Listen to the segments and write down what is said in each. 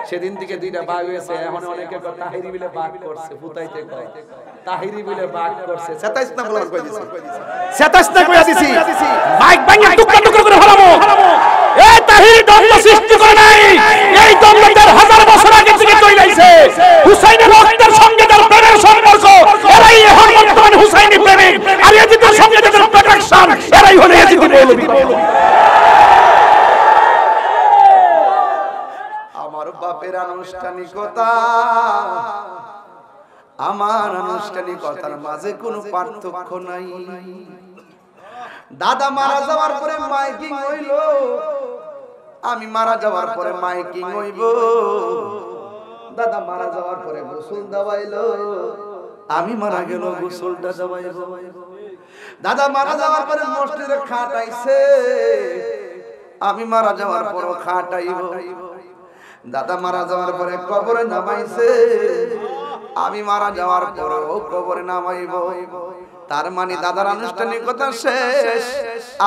সেদিন থেকে দুইটা বাঘ হয়েছে। এখন অনেকে তাহিরি বলে বাঘ করছে, ফুতাইতে কয় তাহিরি বলে বাঘ করছে। 27 না বলার কই দিছি, 27 না কইয়া দিছি, মাইক ভাঙা টুকরা টুকরা করে ফেলামু। এই তাহিরি দ্বন্দ্ব সৃষ্টি করে নাই, এই দ্বন্দ্ব 1000 বছর আগে থেকে চলে আইছে। হুসাইনের রক্তের সঙ্গে যার প্রেমের সম্পর্ক, এরাই এখন বর্তমান হুসাইনি প্রেমিক। আর ইয়াজিদের সঙ্গে যাদের প্রোটেকশন, এরাই হলো ইয়াজিদি মৌলবী। আমার বাপের আনুষ্ঠানিকতা আমার আনুষ্ঠানিকতার মাঝে কোনো পার্থক্য নাই। দাদা মারা যাওয়ার পরে মাইকিং হইল, আমি মারা যাওয়ার পরে মাইকিং হইব। দাদা মারা যাওয়ার পরে গোসল দেওয়াইলো, আমি মারা গেল গোসলটা দেওয়াইব। দাদা মারা যাওয়ার পরে মসজিদে খাটাইছে, আমি মারা যাওয়ার পরও খাটাইব। দাদা মারা যাওয়ার পরে কবরে নামাইছে, আমি মারা যাওয়ার পরও কবরে নামাইব। তার মানে দাদার আনুষ্ঠানিকতা শেষ,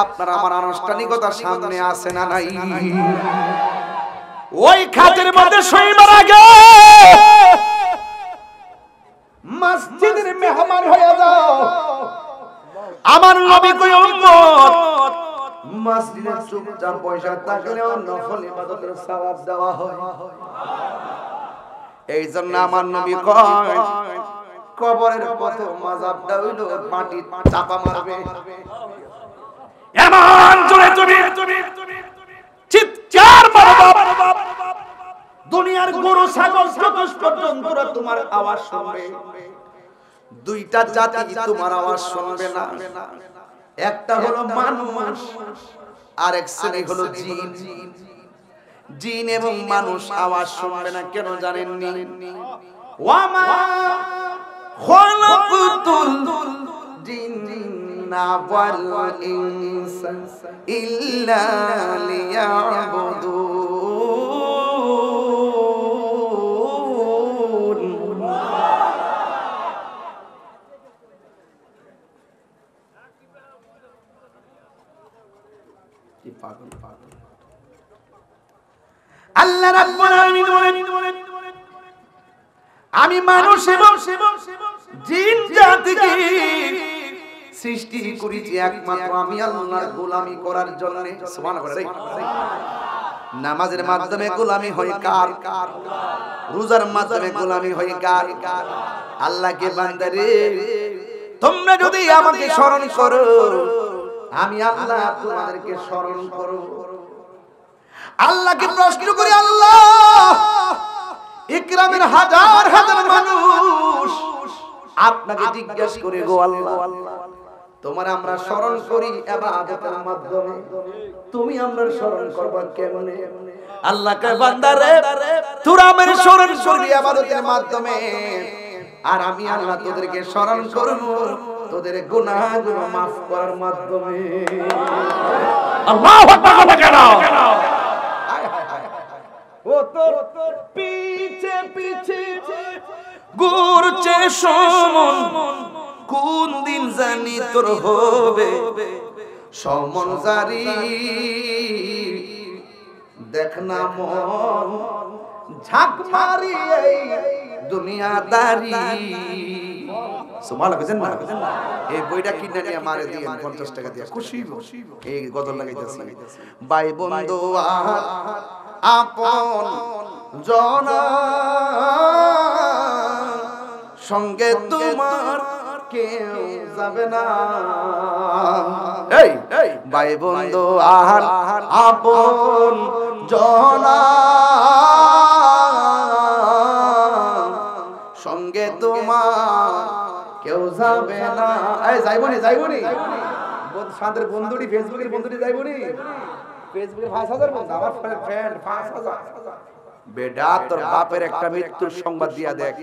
আপনার আমার আনুষ্ঠানিকতা সামনে আসে না নাই? ওই খাটের মধ্যে শোইবার আগে মসজিদের মেহমান হয়ে যাও। আমার নবী কই উম্মত মসজিদে চুপচাপ পয়সা থাকলেও নফল ইবাদতের সওয়াব দেওয়া হয়। এই জন্য আমার নবী কয় কবরের প্রথম মাযাবটা হইলো মাটি চাপা মারবে। এমন জোরে তুমি চিৎকার মারো বাপ, দুনিয়ার গরু ছাগল পর্যন্ত তোমার আওয়াজ শুনবে। দুইটা জাতি তোমার আওয়াজ শুনবে না, একটা হলো মানুষ, আরেক শ্রেণী হলো জিন। জিন এবং মানুষ আওয়াজ শুনবে না, কেন জানেননি? ওয়ামা খালাকুতুল জিন্না ওয়াল ইনসা ইল্লা লিয়াবুদুন। কি পাগল পাগল। আল্লাহ রাব্বুল আলামিন বলেন আমি মানুষ এবং জিন জাতিকে সৃষ্টি করেছি একমাত্র আমি আল্লাহর গোলামি করার জন্য। সুবহানাল্লাহ। নামাজের মাধ্যমে গোলামি হয় কার? রোজার মাধ্যমে গোলামি হয় কার? আল্লাহকে বান্দারে তোমরা যদি আমাকে স্মরণ করো, আমি আল্লাহ তোমাদেরকে স্মরণ করব। আল্লাহকে প্রশ্ন করি, আল্লাহ ইকরামের হাজার হাজার মানুষ আপনাকে জিজ্ঞাসা করে, গো আল্লাহ তোমার আমরা স্মরণ করি ইবাদতের মাধ্যমে, তুমি আমরা স্মরণ করবা কেমনে? আল্লাহ কয় বান্দারে তোরা আমার স্মরণ করবি ইবাদতের মাধ্যমে, আর আমি আল্লাহ তোদেরকে স্মরণ করব তোদের গুনাহগুলো maaf করার মাধ্যমে। আল্লাহু আকবার। ও তোর পিছে পিছে ঘুরছে সমন, কোন দিন জানি তোর হবে সমন জারি। দেখ না মন ঝাঁক মারি এই দুনিয়াদারি। সুবহানাল্লাহ বুঝেন না? এই বইটা কিনে নিয়ে আমারে দিয়েন 50 টাকা দিয়ে, খুশি এই গজল লাগাইতেছি। ভাই বন্ধু আপন জনা সঙ্গে তোমার কেউ যাবে না। এই ভাই বন্ধু আপন জনা সঙ্গে তোমার কেউ যাবে না। এই যাইবনি সাদের বন্ধুটি, ফেসবুকের বন্ধুটি যাইবনি, ফেসবুকে 5000 বন্ধু, আমার ফ্রেন্ড 5000। বেডা তোর বাপের একটা মৃত্যুর সংবাদ দিয়া দেখ,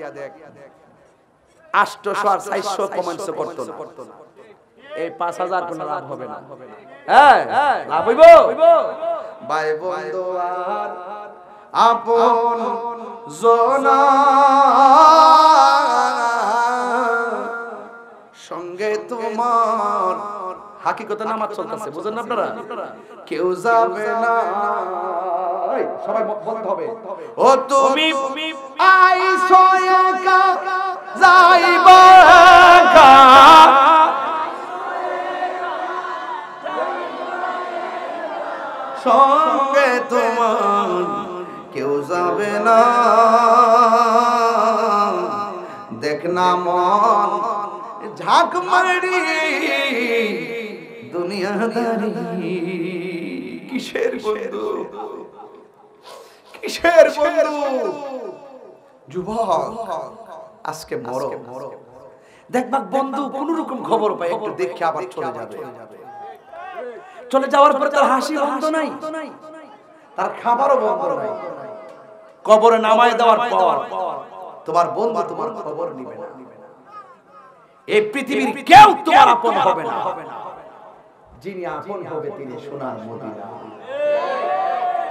800 আর 400 কমেন্টস করতো না। এই 5000 কোনো লাভ হবে না। হ্যাঁ লাভ হইব। ভাই বন্ধু আর আপন জনা সঙ্গে তোমার হাকিকতে নামাজ চলতেছে, বুঝেন না আপনারা? কেউ যাবে না। ওই সবাই বলতে হবে ও তুমি আইছো একা যাইবা একা সঙ্গে তোমার কেউ যাবে না দেখ না মন ঝাঁক মারি দুনিয়াদারি কিসের বন্ধু কিসের বন্ধু যুবক আজকে মরো দেখবা বন্ধু কোন রকম খবর পায় একটু দেখে আবার চলে যাবে চলে যাওয়ার পরে তার হাসি বন্ধ নাই তার খাবারও বন্ধ নাই কবরে নামায় দেওয়ার পর তোমার বন্ধু তোমার খবর নিবে না এই পৃথিবীর কেউ তোমার আপন হবে না যিনি আপন হবে তিনি সোনার মদিনা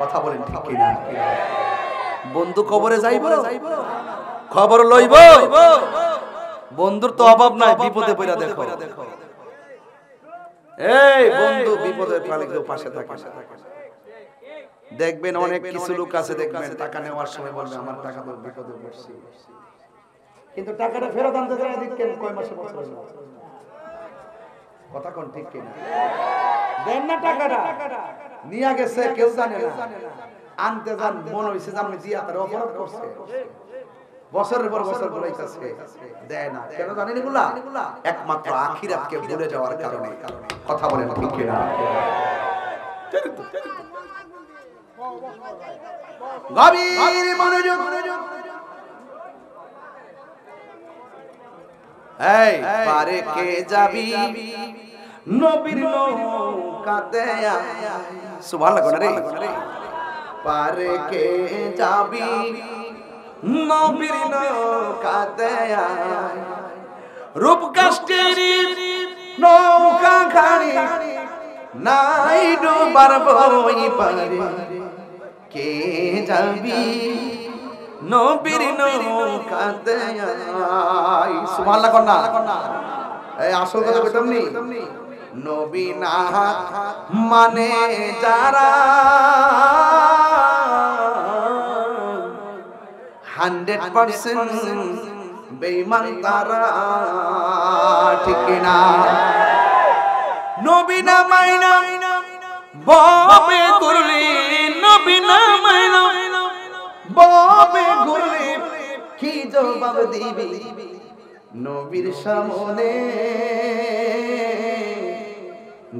কথা বলেন ঠিক কি না বন্ধু কবরে যাইব খবর লইব বন্ধুর তো অভাব নাই বিপদে পড়া দেখো এই বন্ধু বিপদের ফলে কেউ পাশে থাকে দেখবেন অনেক কিছু লোক আছে দেখবেন টাকা নেওয়ার সময় বলবে আমার টাকা তো বিপদে পড়ছি কিন্তু টাকাটা ফেরত আনতে যায় দেখেন কয় মাসে বছর কথা কোন ঠিক কিনা দেন না টাকাটা নিয়া গেছে কেউ জানে না আনতে যান মনে হইছে যে আমি জিয়া তার অপরাধ করছে বছরের পর বছর ঘুরাইতেছে দেয় না কেন জানেন এগুলা একমাত্র আখিরাতকে ভুলে যাওয়ার কারণে কথা বলেন ঠিক কিনা গভীর মনোযোগ এই পারে কে যাবি নবীর নৌকাতে সুবহানাল্লাহ রে পারে কে যাবি নবীর নৌকাতে রূপ কাষ্টের নৌকা খানি নাই ডুবার বই পারে কে যাবি নবীর নৌকাতে সুবহানাল্লাহ কন্না এই আসল কথা কইতাম নি নবী না মানে যারা 100% বেঈমান তারা ঠিক না নবী না মাইনা বাবে করলি নবী না মাইনা বাবে করলি কি জবাব দিবি নবীর সামনে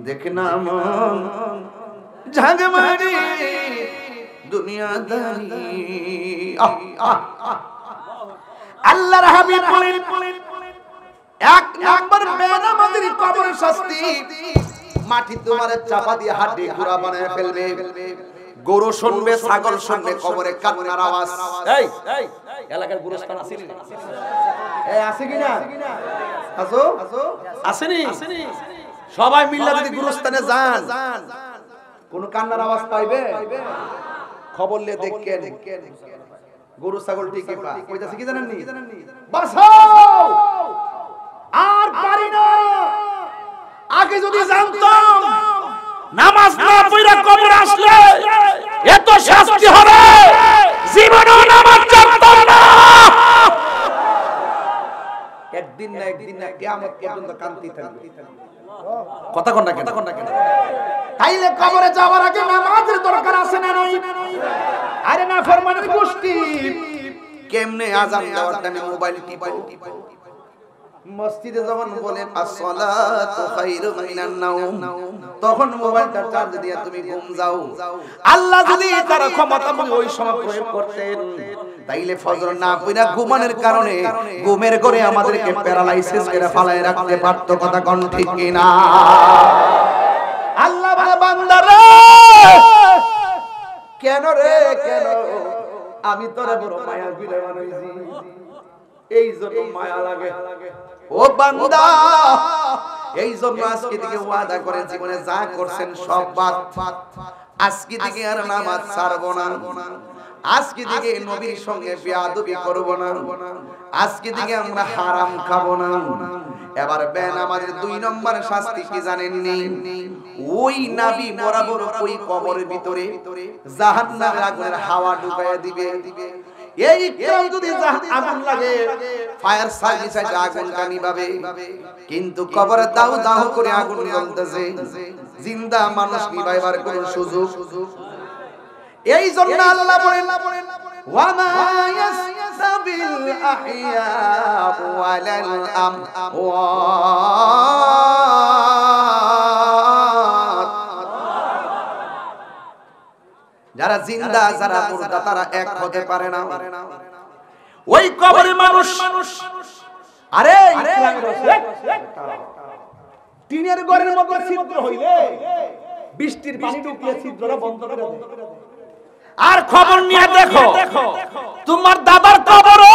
দেখ না মন ঝাঁক মারি দুনিয়াদারি আল্লাহর হাবিব বলেন এক নাম্বার বেনামাজির কবরের শাস্তি মাটি তোমারে চাপা দিয়ে হাড্ডি গুঁড়া বানায় ফেলবে গরু শুনবে ছাগল শুনবে কবরে কান্নার আওয়াজ এই এলাকার গুরুস্থান আছে না এই আছে কি না আসো আসেনি সবাই মিলে যদি গুরুস্থানে যান কোন কান্নার আওয়াজ পাইবে খবর লে দেখেন গরু ছাগল ঠিকই পা কইতাছে কি জানেন নি বাঁচাও আর পারি না আগে যদি জানতাম নামাজ না পড়া কবর আসলে এত শাস্তি হবে জীবনেও নামাজ জানতাম না একদিন না কিয়ামত পর্যন্ত কান্তি থাকবে কথা কোনটা কেন তাইলে কবরে যাওয়ার আগে নামাজের দরকার আছে না নাই আরে না ফরমানের গোষ্ঠী কেমনে আযান দেওয়ার টাইমে মোবাইল টিপো মসজিদে যখন বলে আসসালাতু খায়রুম মিনান নাওম তখন মোবাইলটা চার্জ দিয়ে তুমি ঘুম যাও আল্লাহ যদি তার ক্ষমতা ওই সময় প্রয়োগ করতেন তাইলে ফজর না পড়া ঘুমানোর কারণে ঘুমের ঘরে আমাদেরকে প্যারালাইসিস করে ফালায় রাখতে পারতো কথা কোন ঠিক কি না আল্লাহ বলে বান্দারে কেন আমি তোরে বড় মায়া বিলে বানাইছি এই জন্য মায়া লাগে ও বান্দা এই জন্য আজকে থেকে ওয়াদা করেন জীবনে যা করছেন সব বাদ আজকে থেকে আর নামাজ ছাড়বো না আজকে থেকে নবীর সঙ্গে বেয়াদবি করব না, আজকে থেকে আমরা হারাম খাবো না। এবার বেনামাজের 2 নম্বর শাস্তি কি জানেননি? ওই নবী বরাবর ওই কবরের ভিতরে জাহান্নামের আগুনের হাওয়া ঢুকায়া দিবে। এই ইকরাম যদি আগুন লাগে ফায়ার সার্ভিস এসে আগুনটা নিভাবে, কিন্তু কবরে দাউ দাউ করে আগুন জ্বলতেছে, জিন্দা মানুষ নিভাইবার কোনো সুযোগ। এই জন্য আল্লাহ বলেন ওয়া মা ইয়াসতাবিল আহইয়া ওয়ালাল আমওয়াত। যারা জিন্দা যারা মুর্দা তারা এক হতে পারে না। ওই কবরের মানুষ, আরে টিনের ঘরের মধ্যে ছিদ্র হইলে বৃষ্টির পানি ঢুকিয়ে ছিদ্রটা বন্ধ করে দেয়। আর খবর নিয়ে দেখো তোমার দাদার কবরে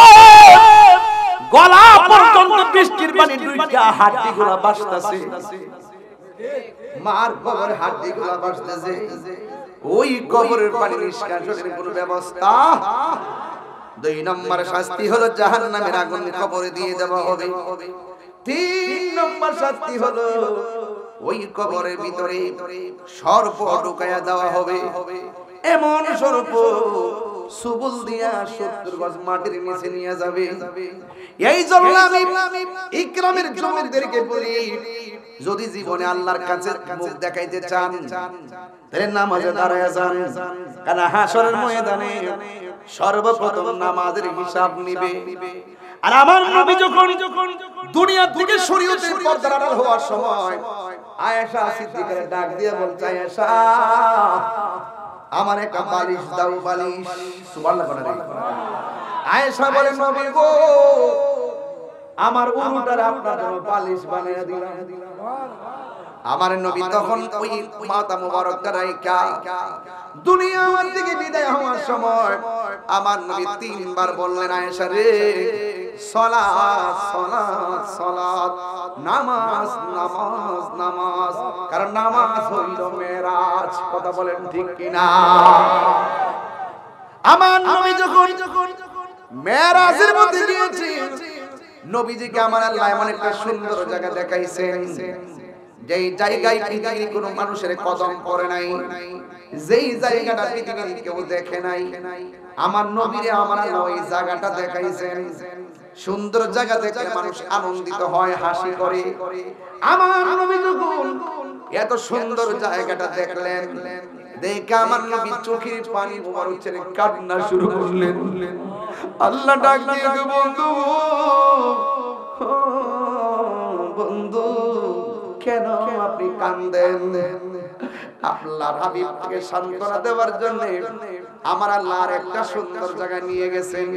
গলা পর্যন্ত বৃষ্টির পানি ঢুকিয়া হাড়িগুলো বাসতেছে, মার কবরে হাড়িগুলো বাসতেছে। ওই কবরের পানি নিষ্কাশনের কোনো ব্যবস্থা। 2 নম্বর শাস্তি হলো জাহান্নামের আগুন কবরে দিয়ে দেওয়া হবে। 3 নম্বর শাস্তি হলো ওই কবরের ভিতরে সর্প ঢুকায়া দেওয়া হবে। এমন সর্প সুবুল দিয়া 70 গজ মাটির নিচে নিয়ে যাবে। এই জন্য আমি ইকরামের যুবকদেরকে বলি, যদি জীবনে আল্লাহর কাছে মুখ দেখাইতে চান তাহলে নামাজে দাঁড়ায় যান, কারণ হাসরের ময়দানে সর্বপ্রথম নামাজের হিসাব নিবে। আর আমার নবী যখন দুনিয়া থেকে শরীয়তের পর্দা আড়াল হওয়ার সময় আয়েশা সিদ্দিকার ডাক দিয়ে বলছে, আয়েশা আমার একটা বালিশ দাও, বালিশ। সুবহানাল্লাহ বলে আয়েশা বলে, নবী গো আমার উরুটার আপনার জন্য বালিশ বানিয়ে দিলাম। আমার নবী তখন ওই মাথা মুবারকটা রাইখা দুনিয়ার থেকে বিদায় হওয়ার সময় আমার নবী 3 বার বললেন, আয়েশা রে সালাত সালাত সালাত, নামাজ নামাজ নামাজ, কারণ নামাজ হইল মেরাজ। কথা বলেন ঠিক কিনা? আমার নবী যখন মেরাজের মধ্যে গিয়েছেন, নবীজিকে আমার আল্লাহ এমন একটা সুন্দর জায়গা দেখাইছেন যেই জায়গায় পৃথিবীর কোনো মানুষের কদম পড়ে নাই, যেই জায়গাটা পৃথিবীর কেউ দেখে নাই। আমার নবীরে আমার আল্লাহ ওই জায়গাটা দেখাইছেন। সুন্দর জায়গা দেখে মানুষ আনন্দিত হয়, হাসি করে। আমার নবী যখন এত সুন্দর জায়গাটা দেখলেন, দেখে আমার নবী চোখের পানি মোবারক ছেড়ে কান্না শুরু করলেন। আল্লাহ ডাক দিয়ে, বন্ধু বন্ধু কেন আপনি কাঁদেন? আল্লাহর হাবিবকে সান্ত্বনা দেওয়ার জন্য আমার আল্লাহ আর একটা সুন্দর জায়গায় নিয়ে গেছেন।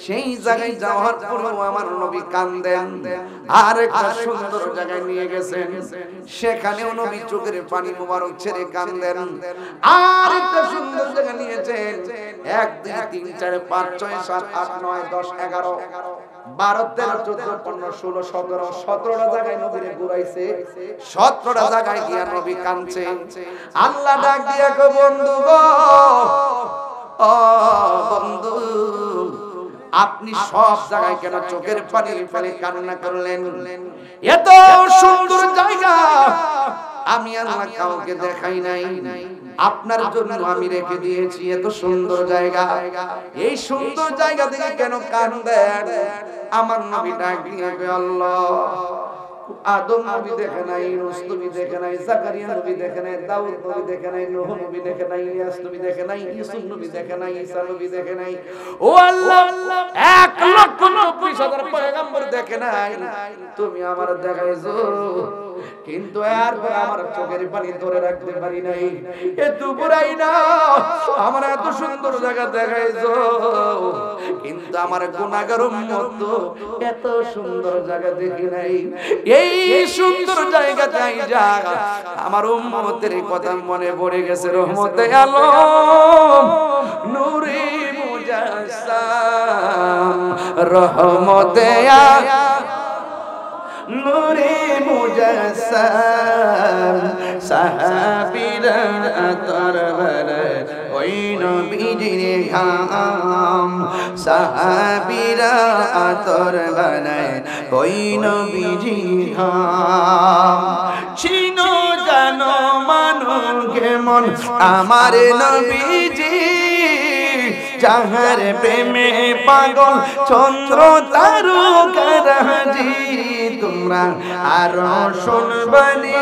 সেই জায়গায় যাওয়ার পরেও আমার নবী কাঁদেন। আর একটা সুন্দর জায়গায় নিয়ে গেছেন, সেখানেও নবী চোখের পানি মোবারক ছেড়ে কাঁদেন। আর একটা সুন্দর জায়গা নিয়েছেন, 1 2 3 4 5 6 7 8 9 10 11 12 13 14 15 16 17 17টা জায়গায় নবীরে ঘুরাইছে। 17টা জায়গায় গিয়া নবী কাঁদছে। আল্লাহ ডাক দিয়া কো, বন্ধু গো ও বন্ধু, আপনি সব জায়গায় কেন চোখের পানি ফেলে কান্না করলেন? এত সুন্দর জায়গা আমি আল্লাহ কাউকে দেখাই নাই, আপনার জন্য আমি রেখে দিয়েছি। এত সুন্দর জায়গা, এই সুন্দর জায়গা থেকে কেন কাঁদেন? আমার নবী ডাক দিয়ে কয়, আল্লাহ আদম নবী দেখে নাই, নূহ নবী দেখে নাই, জাকারিয়া নবী দেখে নাই, দাউদ নবী দেখে নাই, নূহ নবী দেখে নাই, ইলিয়াস নবী দেখে নাই, ইউসুফ নবী দেখে নাই, ঈসা নবী দেখে নাই। ও আল্লাহ 1,90,000 পয়গম্বর দেখে নাই, তুমি আমার দেখাইছো, কিন্তু এরপর আমার চোখের পানি ধরে রাখতে পারি নাই। এত বুড়াই না, আমার এত সুন্দর জায়গা দেখাইছো, কিন্তু আমার গুনাহগার উম্মত এত সুন্দর জায়গা দেখি নাই। এই সুন্দর জায়গাতে আইজা আমার উম্মতের কথা মনে পড়ে গেছে। রহমতে আলম নূরে মুজাসসাম, রহমতে নূরে মুজাসসাম, সাহাবীরা দরবারে ওই নবীজির ঘাম সাহাবীরা আতর বানায় ওই নবীজি ঘাম চিনো জানো মানো কেমন আমার নবীজি যাহার প্রেমে পাগল চন্দ্র তারকারাজি তোমরা আরো শুনবানি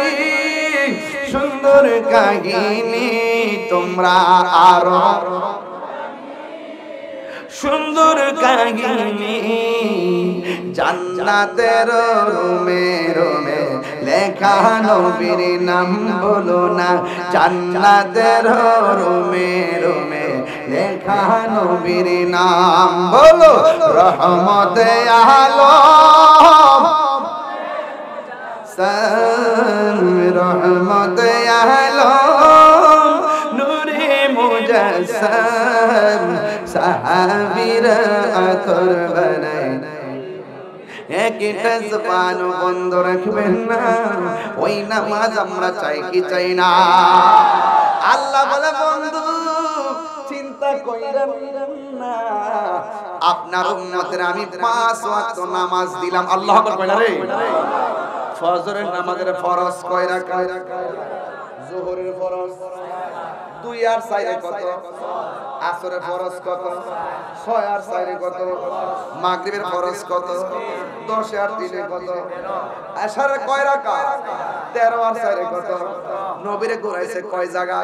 সুন্দর কাহিনী তোমরা আরো সুন্দর কাহিনী জান্নাতের রুমে রুমে লেখা নবীর নাম বলো না জান্নাতের রুমে রুমে লেখা নবীর নাম বলো রহমতে আলম রহমতে আলম নূরে মুজাসসাম সাহাবীরা আতর বানায় একটা জবান বন্ধ রাখবেন না ওই নামাজ আমরা চাই কি চাই না আল্লাহ বলে বন্ধু চিন্তা কইরা না আপনার উম্মতের আমি 5 ওয়াক্ত নামাজ দিলাম আল্লাহু আকবার কইলা রে ফজরের নামাজের ফরজ কয় রাকাত যোহরের ফরজ 2 আর 4 কত আসরের ফরজ কত 6 আর 4 কত মাগরিবের ফরজ কত 10 আর 3 কত আশারে কয় রাকাত 13 আর 4 কত নবীরে ঘুরাইছে কয় জায়গা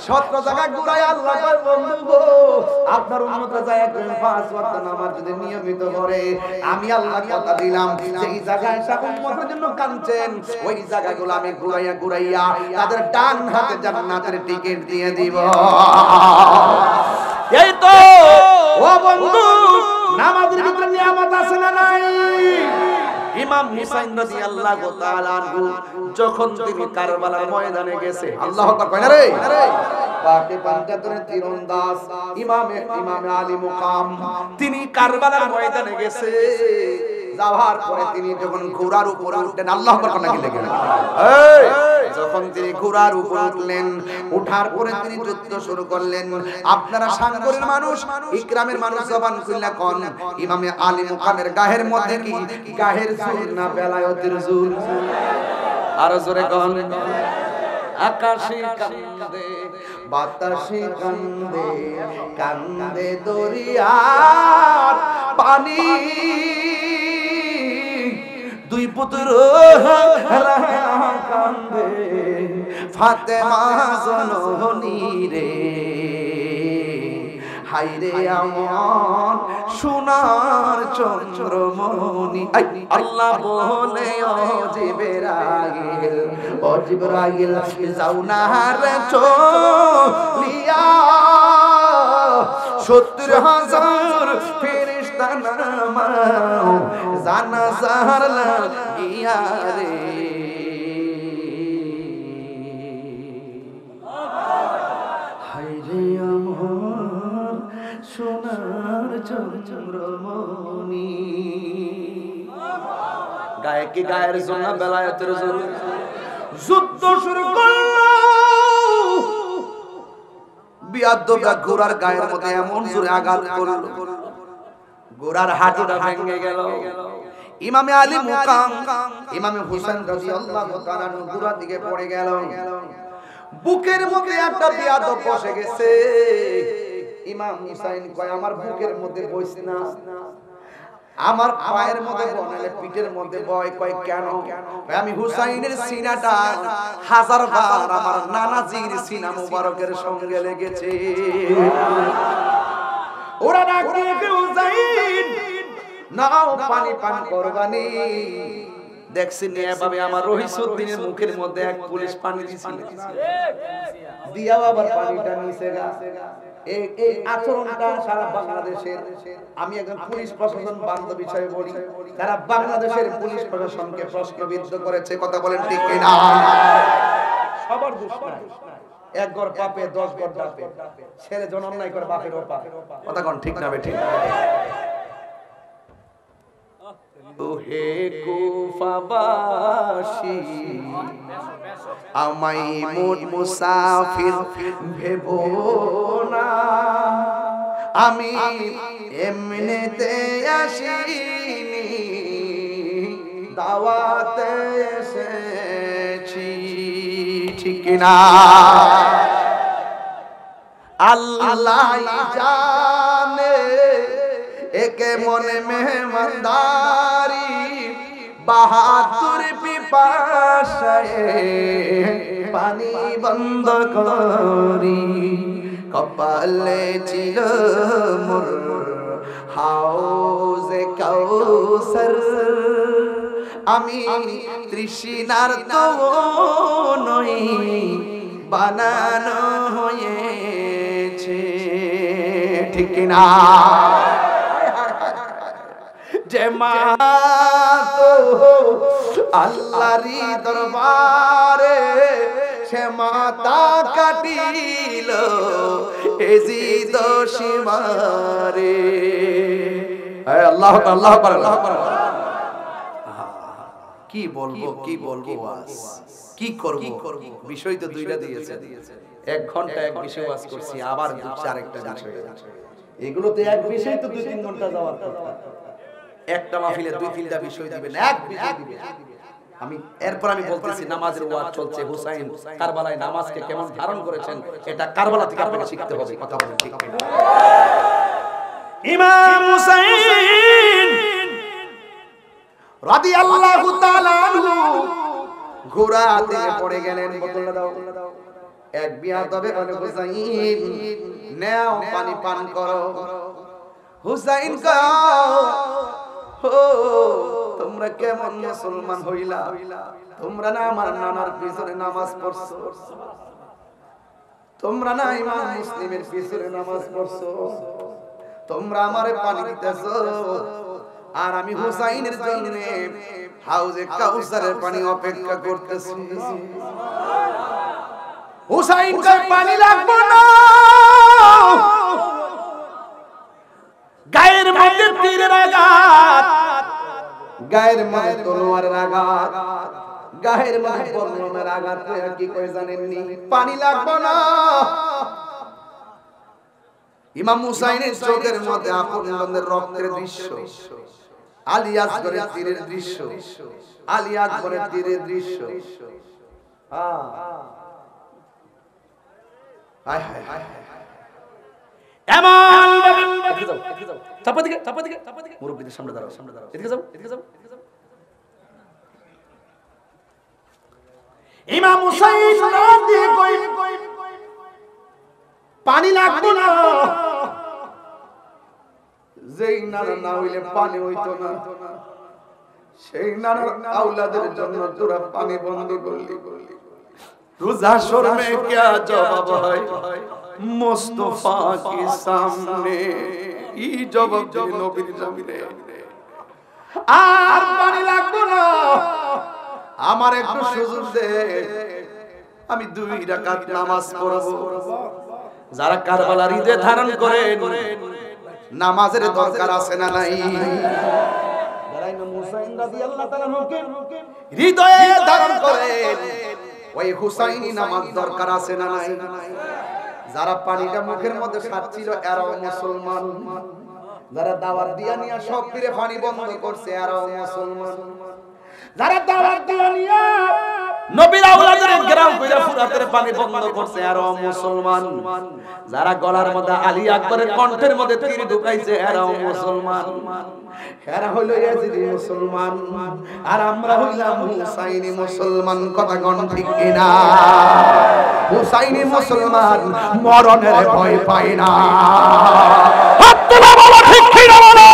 17 জায়গা ঘুরাই আল্লাহ কয় বন্ধু গো আপনার উম্মতরা যায় 5 ওয়াক্ত নামাজ যদি নিয়মিত করে আমি আল্লাহ কথা দিলাম যেই জায়গায় সব উম্মতের জন্য কাঁদছেন ওই জায়গাগুলো আমি ঘুরাইয়া ঘুরাইয়া তাদের ডান হাতে জান্নাতের টিকিট দিয়ে দিব এই তো ও বন্ধু নামাজের ভিতরে নিয়ামত আছে না নাই ইমাম হুসাইন রাদিয়াল্লাহু তাআলা আনহু যখন তিনি কারবালার ময়দানে গেছে আল্লাহু আকবার কয় না রে পাকে পাঞ্জাতনের তীরন্দাজ ইমামে আলী মুকাম তিনি কারবালার ময়দানে গেছে যাওয়ার পরে তিনি যখন ঘোড়ার উপর উঠলেন আল্লাহু আকবার কোন নাকি লেগে এই যখন তিনি ঘোড়ার উপর উঠলেন ওঠার পরে তিনি যুদ্ধ শুরু করলেন আপনারা সাগরের মানুষ ইকরামের মানুষ জবান খুললা কোন ইমামে আলী মুকামের গায়ের মধ্যে কি গায়ের জোর না বেলায়েতের জোর আর জোরে কোন আকাশে কান্দে বাতাসে কান্দে কান্দে দরিয়ার পানি দুই পুত্র কান্দে ফাতেমা জননী রে হায়রে আমার সোনার চন্দ্রমণি আল্লাহ বলে ও জিবরাইল যাও না রে চলিয়া 70,000 ফেরেশতা নামাও জানাজার লাগিয়া রে হায়রে আমার সোনার চন্দ্রমণি গায়ে কি গায়ের জন্য বেলায়েতের জন্য যুদ্ধ শুরু করলো বিয়াদ্দা ঘোড়ার গায়ের মধ্যে এমন জোরে আঘাত করলো ঘোড়ার হাঁটুটা ভেঙে গেল ইমামে আলী মুকাম ইমামে হুসাইন রাদিয়াল্লাহু তাআলা ঘোড়ার দিকে পড়ে গেল বুকের মধ্যে একটা বিয়াদ্দ বসে গেছে ইমাম হুসাইন কয় আমার বুকের মধ্যে বসে না আমার পায়ের মধ্যে বনালে পিঠের মধ্যে বয় কয় কেন আমি হুসাইনের সিনাটা 1000 বার আমার নানাজির সিনা মুবারকের সঙ্গে লেগেছে ওরা ডাক দিয়ে হুসাইন নাও পানি পান করবানি দেখছেন এভাবে আমার রহিসউদ্দিনের মুখের মধ্যে এক পুলিশ পানি দিছিল দিয়া আবার পানিটা নিচে গেছে এই আচরণটা সারা বাংলাদেশের আমি একজন পুলিশ প্রশাসন বান্ধব হিসেবে বলি তারা বাংলাদেশের পুলিশ প্রশাসনকে প্রশ্নবিদ্ধ করেছে কথা বলেন ঠিক কি না সবার দোষ নাই এক ঘর পাপে 10 ঘর ডাপে ছেলে জনম নাই করে বাপের ওপা কথা কোন ঠিক না বেঠিক ওহে কুফাবাসী আমায় মোট মুসাফির ভেবো না আমি এমনিতে আসিনি, দাওয়াতে এসেছি, ঠিক না? আল্লাহ জানে একে মনে মেহমানদারি, বাহাদুর পিপাসায় পানি বন্ধ করি, কপালে ছিল মোর হাউজে কাউসার, আমি তৃষ্ণার তো নই, বানানো হয়েছে, ঠিক না? যে মা তো আল্লাহরই দরবারে, সে মাতা কাটিল এজিদ সীমারে। আল্লাহ আল্লাহ আল্লাহ। কি বলবো কি বলবো, কি করব, বিষয় তো দুইটা দিয়েছে, 1 ঘন্টা এক বিষয় ওয়াজ করছি, আবার আরেকটা বিষয়, এগুলোতে এক বিষয় তো 2-3 ঘন্টা যাওয়ার কথা, একটা মাহফিলে 2-3টা বিষয় দিবেন, এক বিষয় দিবেন। আমি এরপর আমি বলতেছি নামাজের ওয়াজ চলছে, হুসাইন কারবালায় নামাজকে কেমন ধারণ করেছেন এটা কারবালা থেকে আপনাকে শিখতে হবে, কথা বলেন ঠিক কিনা? ইমাম হুসাইন রাদিয়াল্লাহু তাআলা আনহু ঘোড়া থেকে পড়ে গেলেন, বোতলটা দাও, এক বিয়াদবে বলে হুসাইন নাও পানি পান করো। হুসাইন কও ও তোমরা কেমন মুসলমান হইলা, তোমরা না আমার নানার পিছনে নামাজ পড়ছো, তোমরা না ইমাম মুসলিমের পিছনে নামাজ পড়ছো, তোমরা আমারে পানি দিতেছো, আর আমি হুসাইনের জন্য হাউজে কাউসারের পানি অপেক্ষা করতেছি। হুসাইন কয় পানি লাগবে না, গায়ের মধ্যে তীরের আঘাত, গায়ের মধ্যে তলোয়ারের আঘাত, গায়ের মধ্যে বর্ণনের আঘাত, কি কয় জানেননি? পানি লাগবে না। ইমাম হুসাইনের চোখের মধ্যে আপনজনদের রক্তের দৃশ্য, আলী আসগরের তীরের দৃশ্য, আলী আকবরের তীরের দৃশ্য, হায় হায় হায় এমন চাপা দিকে চাপা দিকে চাপা দিকে, মুরব্বিদের সামনে দাঁড়াও, সামনে দাঁড়াও, এদিকে যাও এদিকে যাও এদিকে যাও। ইমাম হুসাইন রাতে কই পানি লাগবে না, যেই নানা না হইলে পানি হইতো না, সেই নানার আওলাদের জন্য তোরা পানি বন্ধ করলি, রোজা শর্মে क्या জবাব হয় মুস্তাফা के सामने, ই জবাব দিল নবীর সামনে। আর পানি লাগবে না, আমার একটু সুযোগ দে, আমি 2 রাকাত নামাজ পড়ব। যারা কারবালার ঈদে ধারণ করেন নামাজের দরকার আছে না নাই? যারা ইমাম হুসাইন রাদিয়াল্লাহু তাআলা হৃদয়ে ধারণ করেন ওই হুসাইনি নামাজ দরকার আছে না নাই? যারা পানিটা মুখের মধ্যে সাচ্ছিল এরাও মুসলমান, যারা দাওয়াত দিয়া নিয়া সব ফিরে পানি বন্ধ করছে এরাও মুসলমান, যারা দাওয়াত দিয়া নিয়া নবীর আওলাদের গ্রাম কইরা ফুরাতের পানি বন্ধ করছে এরাও মুসলমান, যারা গলার মধ্যে আলী আকবরের কণ্ঠের মধ্যে তীর ঢুকাইছে এরাও মুসলমান, এরা হইল ইয়াজিদি মুসলমান, আর আমরা হইলাম হুসাইনি মুসলমান। কথা কোন ঠিক কিনা? হুসাইনি মুসলমান মরণের ভয় পায় না। হাত তোলা বলো ঠিক কিনা বলো।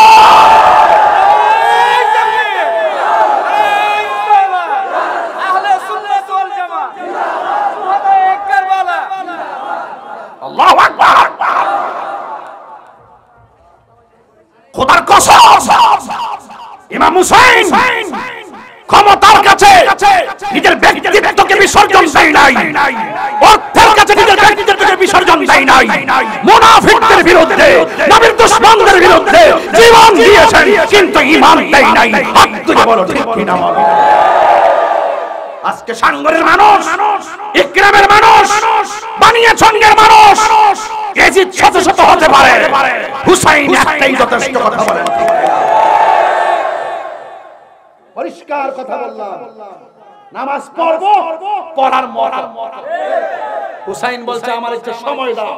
আহলে সুন্নাত ওয়াল জামাত সুহাদায়ে কারবালা। আল্লাহু আকবার। খোদার কসম ইমাম হুসাইন ক্ষমতার কাছে নিজের ব্যক্তিত্বকে বিসর্জন দেয় নাই, অর্থের কাছে নিজের ব্যক্তিত্বকে বিসর্জন দেয় নাই, মুনাফিকদের বিরুদ্ধে নবীর দুশমনদের বিরুদ্ধে জীবন দিয়েছেন, কিন্তু ঈমান দেয় নাই। হাত তুলে বলো ঠিক কিনা? আজকে সাঙ্গরের মানুষ, ইকরামের মানুষ, বানিয়াচঙ্গের মানুষ ইয়াজিদ শত শত হতে পারে, হুসাইন একটাই যথেষ্ট। কথা বলেন, পরিষ্কার কথা বললাম। নামাজ পড়ব, পড়ার মত। হুসাইন বলছে আমার একটু সময় দাও,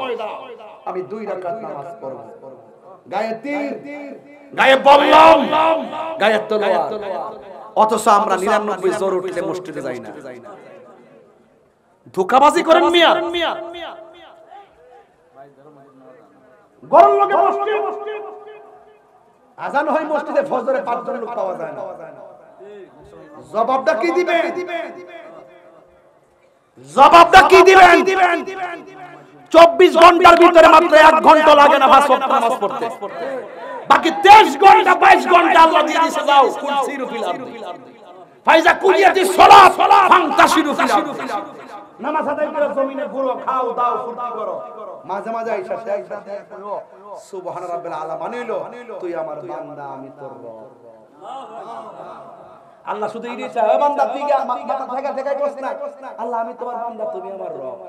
আমি 2 রাকাত নামাজ পড়ব। গায়ে তীর, গায়ে বললাম, গায়ে তলোয়ার। অথচ আমরা 99 জ্বর উঠলে মসজিদে যাই না। ধোঁকাবাজি করেন মিয়া। গরম লোকে মসজিদ, আজান হয় মসজিদে, ফজরে 5 জন লোক পাওয়া যায় না। জবাবটা কি দিবেন? জবাবটা কি দিবেন? 24 ঘন্টার ভিতরে মাত্র 1 ঘন্টা লাগে না 5 ওয়াক্ত নামাজ পড়তে। বাকি 23 ঘন্টা 22 ঘন্টা আল্লাহ দিয়ে দিয়েছে। যাও কুলসিরু ফিল আরদি ফাইজা কুলিয়াতি সালাত ফান্তাশিরু ফিল আরদি। নামাজ আদায় করে জমিনে ঘুরো, খাও দাও, ফুর্তি করো। মাঝে মাঝে আইসা শেখ করো সুবহান রাব্বিল আলা, মানিলো তুই আমার বান্দা, আমি তোর রব। আল্লাহ শুধু এই দিয়েছে, ও বান্দা তুই কি মাথা ঠেকাই করছ না? আল্লাহ আমি তোমার বান্দা, তুমি আমার রব।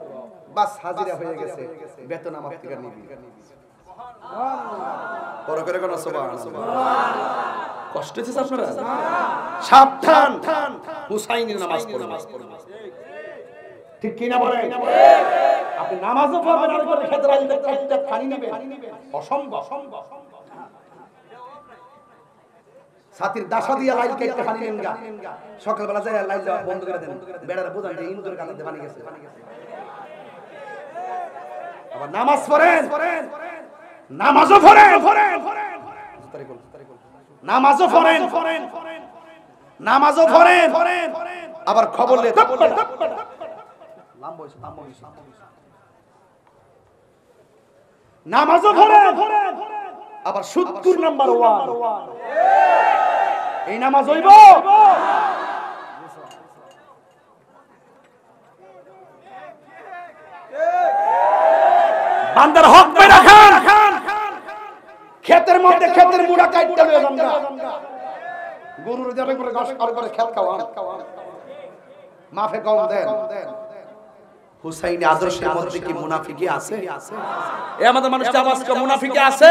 বাস হাজিরা হয়ে গেছে, বেতন আমার থেকে নিবি। সুবহানাল্লাহ। পরে করে কোন সুবহানাল্লাহ। কষ্ট হচ্ছে আপনারা? সাবধান, হুসাইনের নামাজ পড়বেন। ঠিক কি না বলেন? আপনি নামাজও পড়বেন আর করে খেতে রাখলে একটা পানি নেবেন, অসম্ভব। সাথীর দাসা দিয়া লাইল কেটে পানি নেন গা, সকালবেলা যায় লাইল দেওয়া বন্ধ করে দেন, বেড়ারে বোঝান যে ইন্দুর কাছে পানি গেছে। আবার নামাজ পড়েন, নামাজও পড়েন, নামাজও পড়েন, নামাজও পড়েন, আবার খবর লে নামাজও পড়েন, আবার 70 নাম্বার ওয়ান এই নামাজ হইব। বান্দার হক পেয়ে রাখান, ক্ষেতের মধ্যে ক্ষেতের মুড়া কাটতে লয়ে যান গা, গরুর যাবে করে ঘাস করে খেত খাওয়ান, মাফে কম দেন। হুসাইনি আদর্শের মধ্যে কি মুনাফিকি আছে? এ আমাদের মানুষ আওয়াজকে মুনাফিকি আছে?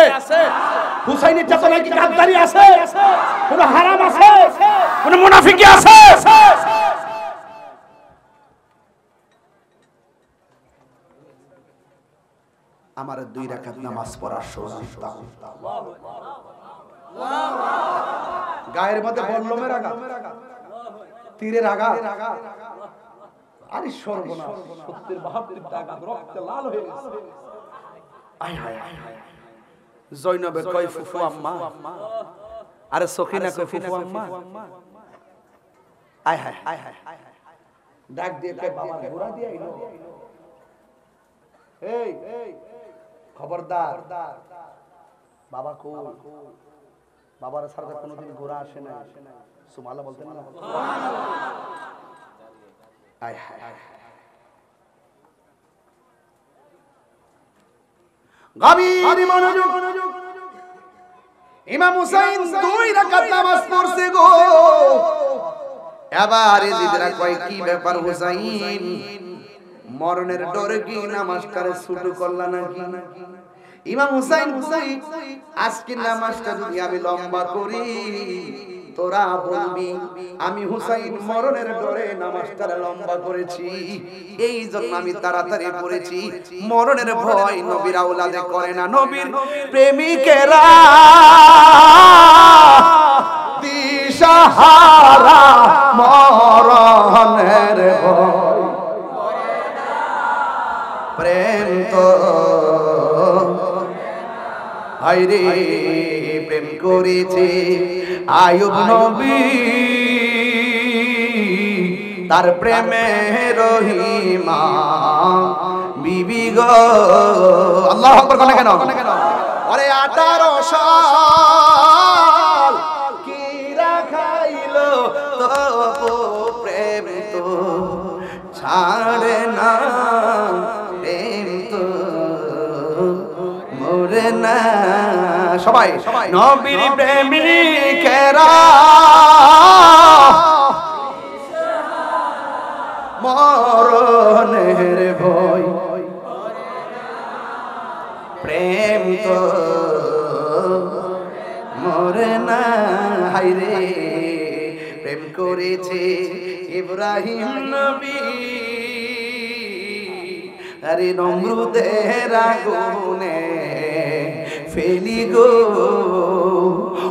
হুসাইনি চেতনায় কি গাদ্দারি আছে? কোন হারাম আছে? কোন মুনাফিকি আছে? আমার 2 রাকাত নামাজ পড়ার সুযোগ। গায়ের মধ্যে বল্লমের আঘাত, তীরের আঘাত, আরে সর্বনাশ, 70-72 টাকা রক্তে লাল হয়ে গেছে। আয় হায় হায়, জয়নবে কয় ফুফু আম্মা, আরে সখিনা কয় ফুফু আম্মা, আয় হায় হায় হায়, ডাক দিয়ে কয় বাবার গোড়া দিয়ে আইলো। এই খবরদার, বাবা কো, বাবার সাথে কোনোদিন গোড়া আসে না, সুবহানাল্লাহ বলতেন না? আয় হায় হায়, গভীর মনোযোগ। ইমাম হুসাইন 2 রাকাত নামাজ পড়ছে গো। এবার এজিদরা কয় কি ব্যাপার হুসাইন, মরণের ডরে কি নামাজটারে শুরু করলা নাকি? ইমাম হুসাইন কই, আজকে নামাজটা যদি আমি লম্বা করি তোরা বলবি আমি হুসাইন মরণের ডরে নামাজটারে লম্বা করেছি, এই জন্য আমি তাড়াতাড়ি পড়েছি। মরণের ভয় নবীর আওলাদে করে না, নবীর প্রেমিকেরা দিশাহারা মরণের ভয়, প্রেম তো হায়রে প্রেম করেছে আয়ুব নবী, তার প্রেমে রহিমা বিবি গো। আল্লাহু আকবার কোন কেন? আরে 18 সাল কি রাখাইলো তো প্রেম তো ছাড়ে না, প্রেম তো মরে না। সবাই নবীর প্রেমিকেরা মরণের ভয়, মরে না হায়রে প্রেম করেছে ইব্রাহিম নবী আরে নমরুদের আগুনে ফেলি গো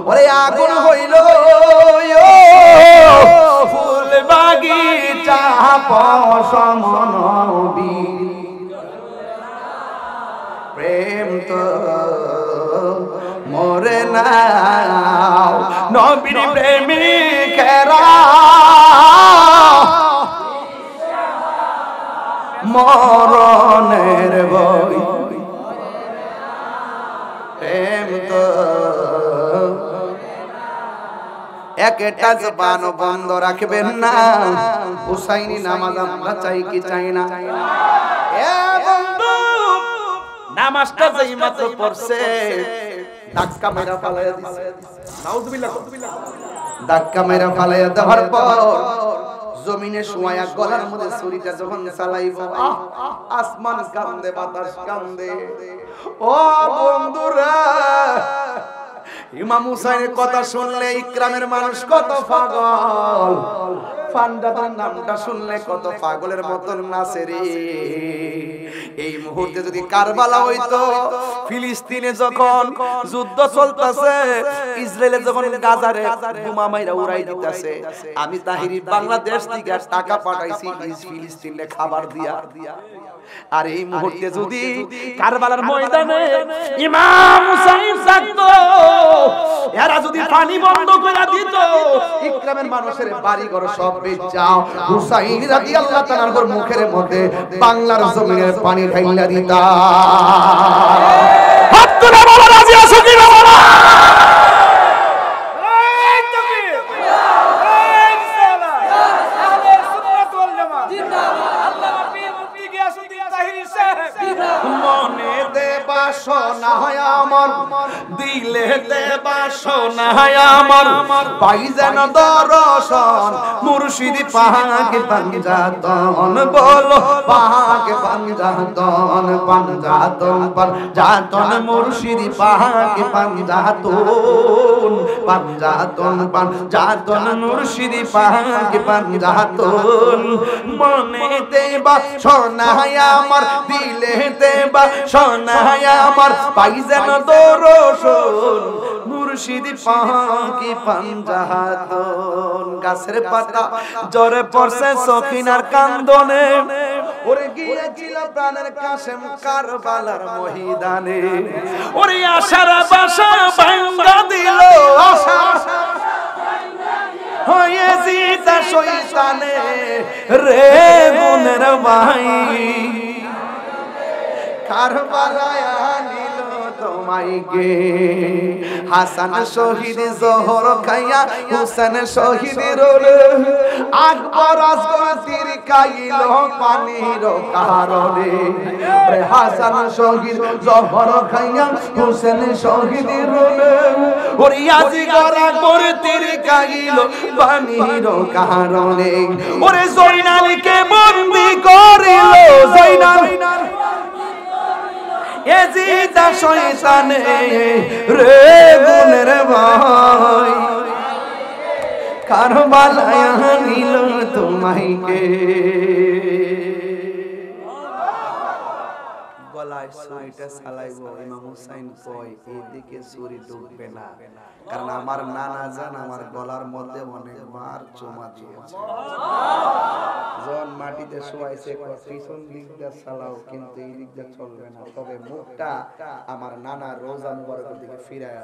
ওরে আগুন হইল ফুল বাগিচা পশম নবী প্রেম তো মরে না নবীর প্রেমিকেরা মরণের বই প্রেম তো একটা জবান বন্ধ রাখবেন না হুসাইনি নামাজ আমরা চাই কি চাই না এ বন্ধু নামাজটা যেই মাত্র পড়ছে ধাক্কা মেরা ফালাইয়া দিছে নাউজুবিল্লাহ ধাক্কা মেরা ফালাইয়া দেওয়ার পর জমিনে শুয়ায়া গলার মধ্যে ছুরিটা যখন চালাইবো আসমান কান্দে বাতাস কান্দে ও বন্ধুরা ইমাম হুসাইনের কথা শুনলে ইকরামের মানুষ কত পাগল ফান্ডাদার নামটা শুনলে কত পাগলের মতন নাচে রে এই মুহূর্তে যদি কারবালা হইতো ফিলিস্তিনে যখন যুদ্ধ চলতেছে ইসরায়েলে যখন গাজারে বোমা মাইরা উড়াই দিতেছে আমি তাহিরি বাংলাদেশ থেকে টাকা পাঠাইছি ফিলিস্তিনে খাবার দিয়া আর এই মুহূর্তে যদি কারবালার ময়দানে ইমাম হুসাইন থাকতো এরা যদি পানি বন্ধ করে দিত ইকরামের মানুষের বাড়ি ঘর সব বেচাও হুসাইন রাদিয়াল্লাহু তাআলার মুখের মধ্যে বাংলার জমিনের পানি ঢাইলা দিতা হাত তুলে বলো রাজি আছো কি বলো এই তাকবীর এই সালাত আহলে সুন্নাত ওয়াল জামাত জিন্দাবাদ আল্লাহ পীর মুফতি গিয়াসউদ্দিন তাহিরি সাহেব মনে দে বাসনা আমার দিলে দে বাসনা আমার পাই যেন দর্শন মুর্শিদ পাক পাঞ্জাতন বলো পাক পাঞ্জাতন পাঞ্জাতন পাঞ্জাতন মুর্শিদ পাক পাঞ্জাতন পাঞ্জাতন পাঞ্জাতন মুর্শিদ পাক পাঞ্জাতন মনে দে বাসনা আমার দিলে দে বাসনা আমার পাই যেন দর্শন মুর্শিদ পাক পাঞ্জাতন গাছের পাতা জরে পড়ছে সখিনার কান্দনে ওরে গিয়েছিল প্রাণের কাশেম কারবালার ময়দানে ওরে আশার বাসা ভাঙা দিল আশা হয়ে জিতা শয়তানে রে গুনের ভাই কারবালায় আনিল তোমাইকে হাসান শহীদ জহর খাইয়া হুসেন শহীদ রোলে আকবর আসগর তীর খাইল পানির কারণে হাসান শহীদ জহর খাইয়া হুসেন শহীদ রোলে ওরে আজিগর আকবর তীর খাইল পানির কারণে ওরে জয়নালকে বন্দী করিল জয়নাল এজিদা শয়তানে রে গুনের ভাই কারবালায় আনিল তোমাইকে গলায় ছুরিটা চালাইবো ইমাম হুসাইন কয় এদিকে ছুরি ঢুকবে না কারণ আমার নানা জান আমার গলার মধ্যে অনেকবার চুমা দিয়েছে যখন মাটিতে শোয়াইছে পিছন দিক দিয়ে চালাও কিন্তু এই দিক দিয়ে চলবে না তবে মুখটা আমার নানা রোজা মুবারকের দিকে ফিরায়া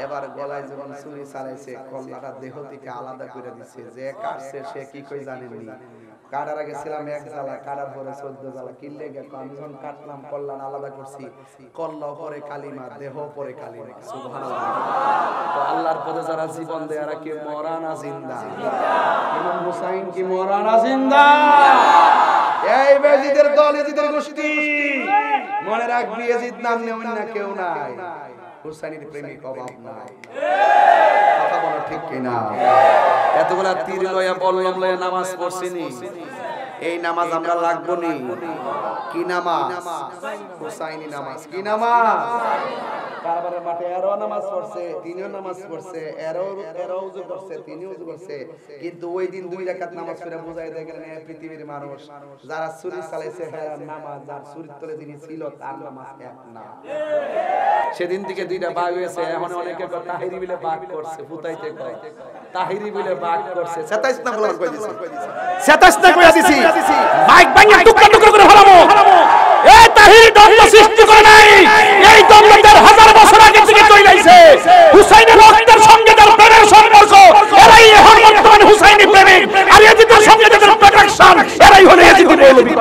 এবার গলায় যখন ছুরি চালাইছে কল্লাটা দেহ থেকে আলাদা করে দিছে যে কাটছে সে কি কই জানেননি কাটার আগে ছিলাম এক জ্বালা কাটার পরে 14 জ্বালা কিনলে গেল আমি যখন কাটলাম কল্যাণ আলাদা করছি কল্লা পরে কালিমা দেহ পরে কালিমা সুবহানাল্লাহ তো আল্লাহর পদে যারা জীবন দেয় এরা কি মরা না জিন্দা ইমাম হুসাইন কি মরা না জিন্দা এই বেজিদের দল এজিদের গোষ্ঠী মনে রাখবি এজিদ নাম নেই অন্য কেউ নাই হুসাইনের প্রেমিক অভাব নাই কথা বলো ঠিক কিনা এতগুলা তীর লয়া বল্লম লয়া নামাজ পড়ছিনি এই নামাজ আমরা লাগবো নি কি নামাজ হুসাইনি নামাজ কি নামাজ কারবারের মাঠে এরও নামাজ পড়ছে, তিনিও নামাজ পড়ছে, এরও উযু করছে, তিনিও উযু করছে, কিন্তু ওই দিন 2 রাকাত নামাজ পড়ে বুঝাই দেয় গেলেন পৃথিবীর মানুষ যারা ছুরি চালাইছে হ্যাঁ নামাজ, যার ছুরির তলে যিনি ছিল তার নামাজ এক না। সেদিন থেকে 2টা ভাগ হয়েছে। এখন অনেকে কয় তাহিরি বলে ভাগ করছে, ফুতাইতে কয় তাহিরি বলে ভাগ করছে। 27 না বলার কই দিছি, 27 না কইয়া দিছি, মাইক ভাঙা টুকরা টুকরা করে ফলামো। এই তাহিরি দ্বন্দ্ব সৃষ্টি করে নাই, এই দ্বন্দ্ব 1000 বছর আগে থেকে চলে আইছে। হুসাইনের রক্তের সঙ্গে তার প্রেমের সম্পর্ক, এরাই এখন বর্তমান হুসাইনি প্রেমিক। আর ইয়াজিদের সঙ্গে তাদের প্রোটেকশন, এরাই হলো ইয়াজিদি মৌলবী।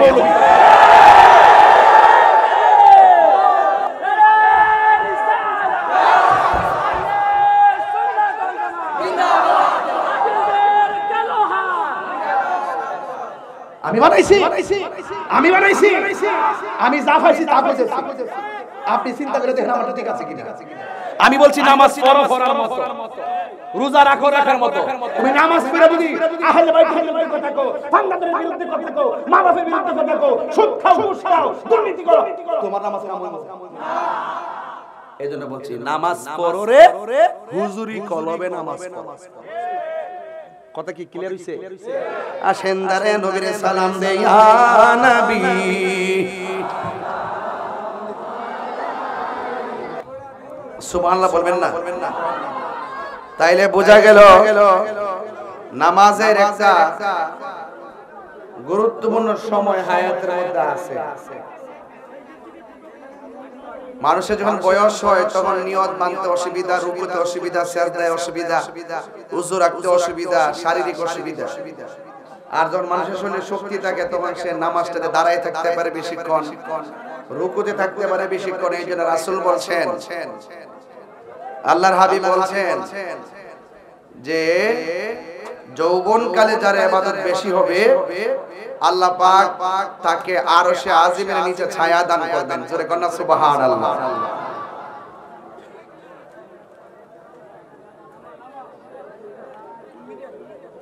আমি বানাইছি, আমি যা পাইছি তা কইছি। আপনি চিন্তা করে দেখেন আমার ঠিক আছে কিনা। আমি বলছি নামাজ পড়ো পড়ার মতো, রোজা রাখো রাখার মতো। তুমি নামাজ পড়ে যদি আহলে বাইতের বিরুদ্ধে কথা কও, ফাঙ্গাদের বিরুদ্ধে কথা কও, মা বাপের বিরুদ্ধে কথা কও, সুদ খাও, ঘুষ খাও, দুর্নীতি করো, তোমার নামাজ কাম হবে না। এইজন্য বলছি নামাজ পড়ো রে, হুজুরি কলবে নামাজ পড়ো। কথা কি ক্লিয়ার হইছে? আসেন দারে নবীরে সালাম দে ইয়া নবী। সুবহানাল্লাহ বলবেন না? তাইলে বোঝা গেল নামাজের একটা গুরুত্বপূর্ণ সময় হায়াতের মধ্যে আছে। মানুষের যখন বয়স হয় তখন নিয়ত বাঁধতে অসুবিধা, রুকুতে অসুবিধা, সিজদায় অসুবিধা, উযু রাখতে অসুবিধা, শারীরিক অসুবিধা। আর যখন মানুষের শরীরে শক্তি থাকে তখন সে নামাজটাতে দাঁড়ায় থাকতে পারে বেশিক্ষণ, রুকুতে থাকতে পারে বেশিক্ষণ। এই জন্য রাসূল বলছেন, আল্লাহর হাবিব বলছেন যে যৌবনকালে যার ইবাদত বেশি হবে আল্লাহ পাক তাকে আরশে আজিমের নিচে ছায়া দান করবেন। জোরে কন্যা সুবহানাল্লাহ।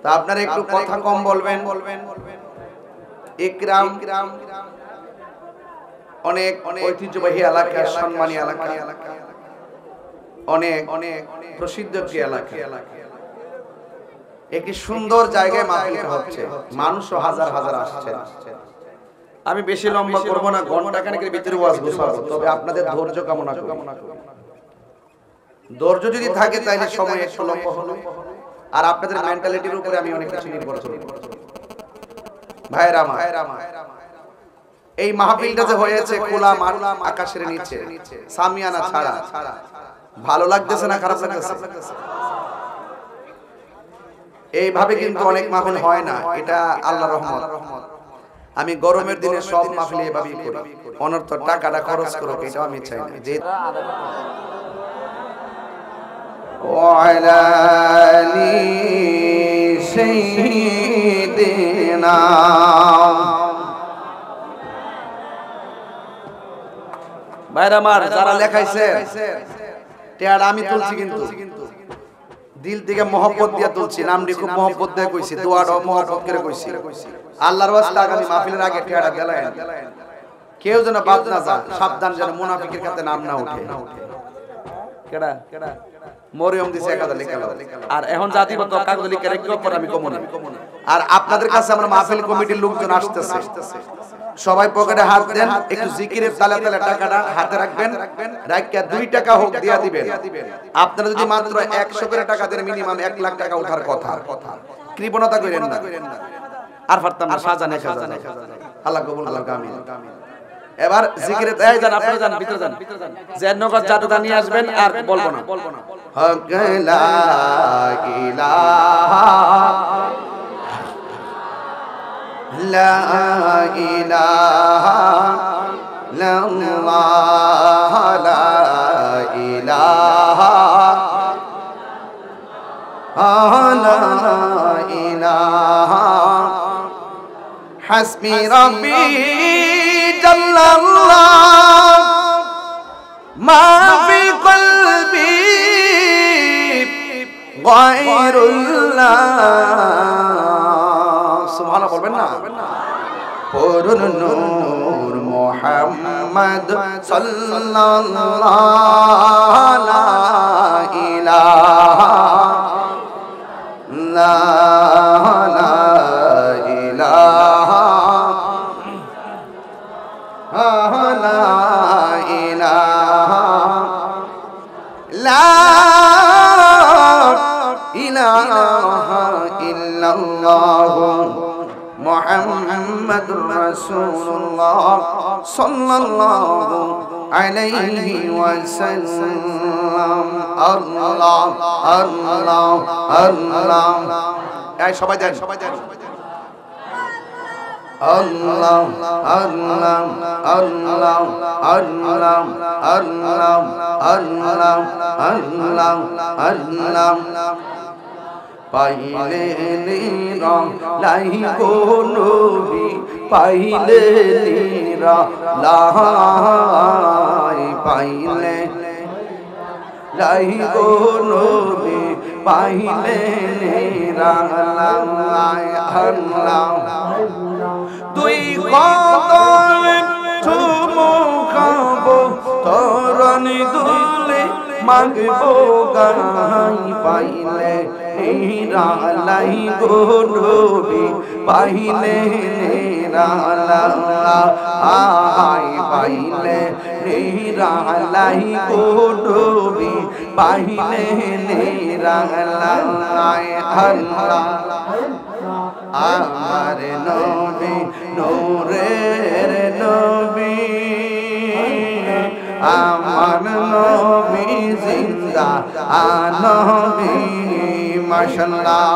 তা আপনারা একটু কথা কম বলবেন। ইকরাম অনেক ঐতিহ্যবাহী এলাকা, সম্মানী এলাকা, অনেক প্রসিদ্ধ একটি এলাকা। একটি সুন্দর জায়গায় মাহফিল হচ্ছে, মানুষও হাজার হাজার আসছে। আমি বেশি লম্বা করব না, ঘন্টা খানেকের ভিতরে ওয়াজ গোছাবো, তবে আপনাদের ধৈর্য কামনা করি। ধৈর্য যদি থাকে তাহলে সময় একটু লম্বা হলো। আর আপনাদের মেন্টালিটির উপরে আমি অনেক কিছু নির্ভর করি। ভাইরা আমার, এই মাহফিলটা যে হয়েছে খোলা মাঠ, আকাশের নিচে, সামিয়ানা ছাড়া, ভালো লাগতেছে না খারাপ লাগতেছে? এইভাবে কিন্তু অনেক মাহফিল হয় না, এটা আল্লাহর রহমত। আমি গরমের দিনে সব মাহফিল এভাবেই করি, অনর্থ টাকাটা খরচ করো এটা আমি চাই না। যে ওয়ালা আলি সাইয়্যিদিনা, ভাইরা আমার যারা লেখাইছে টেয়ার আমি তুলছি, কিন্তু দিল থেকে মহব্বত দিয়া তুলছি, নামটি খুব মহব্বত দিয়ে কইছি, দোয়াটাও মহব্বত করে কইছি। আল্লাহর ওয়াস্তে আগামী মাহফিলের আগে টেয়ারটা দেলায়েন, কেউ যেন বাদ না যায়, সাবধান যেন মুনাফিকের কাছে নাম না ওঠে। কেডা মরিয়ম দিছে একাদা লেখালো, আর এখন জাতিগত কাগজ লিখে রেখে পর আমি কমনে। আর আপনাদের কাছে আমরা মাহফিল কমিটির লোকজন আসতেছে, সবাই পকেটে হাত দেন, একটু জিকিরের তালে তালে টাকাটা হাতে রাখবেন, রাখিয়া 2 টাকা হোক দিয়া দিবেন। আপনারা যদি মাত্র 100 করে টাকা দেন, মিনিমাম 1 লাখ টাকা ওঠার কথা। কৃপণতা করেন না, আর পারতাম না সাজানে সাজানে। আল্লাহ কবুল করুক, আমিন। এবার জিকিরে এই যান, আপনারা যান, ভিতরে যান, জেনগত জাদুটা নিয়ে আসবেন, আর বলবো না। হক লা ইলাহা লা ইলাহা ইল্লাল্লাহ, লা ইলাহা লা ইলাহা হাসবি রাব্বি জাল্লাল্লাহ মা ফি কলবি গায়রুল্লাহ। সুবহানাল্লাহ বলবেন না? পুরুন নূর মুহাম্মদ সাল্লাল্লাহু লা ইলাহা লা ইলাহা লা ইলাহা লা ইলাহা ইল্লাল্লাহ মুহাম্মাদুর রাসূলুল্লাহ সাল্লাল্লাহু আলাইহি ওয়াসাল্লাম আল্লাহ আল্লাহ আল্লাহ এই সবাই যান আল্লাহ আল্লাহ আল্লাহ আল্লাহ আল্লাহ আল্লাহ আল্লাহ আল্লাহ পাইলে নিরা লাই গো নবী পাইলে নিরা লাই পাইলে লাই গো নবী পাইলে নিরা লাই আল্লাহ দুই কদমে চুমু খাবো তরণি দুলে মাগবো গাই পাইলে নিরা লাই গো নবী পাইলে নিরা লাই পাইলে নিরা লাই গো নবী পাইলে নিরা লাই আল্লাহ আমার নবী নূরের নবী আমার নবী জিন্দা নবী মাশাআল্লাহ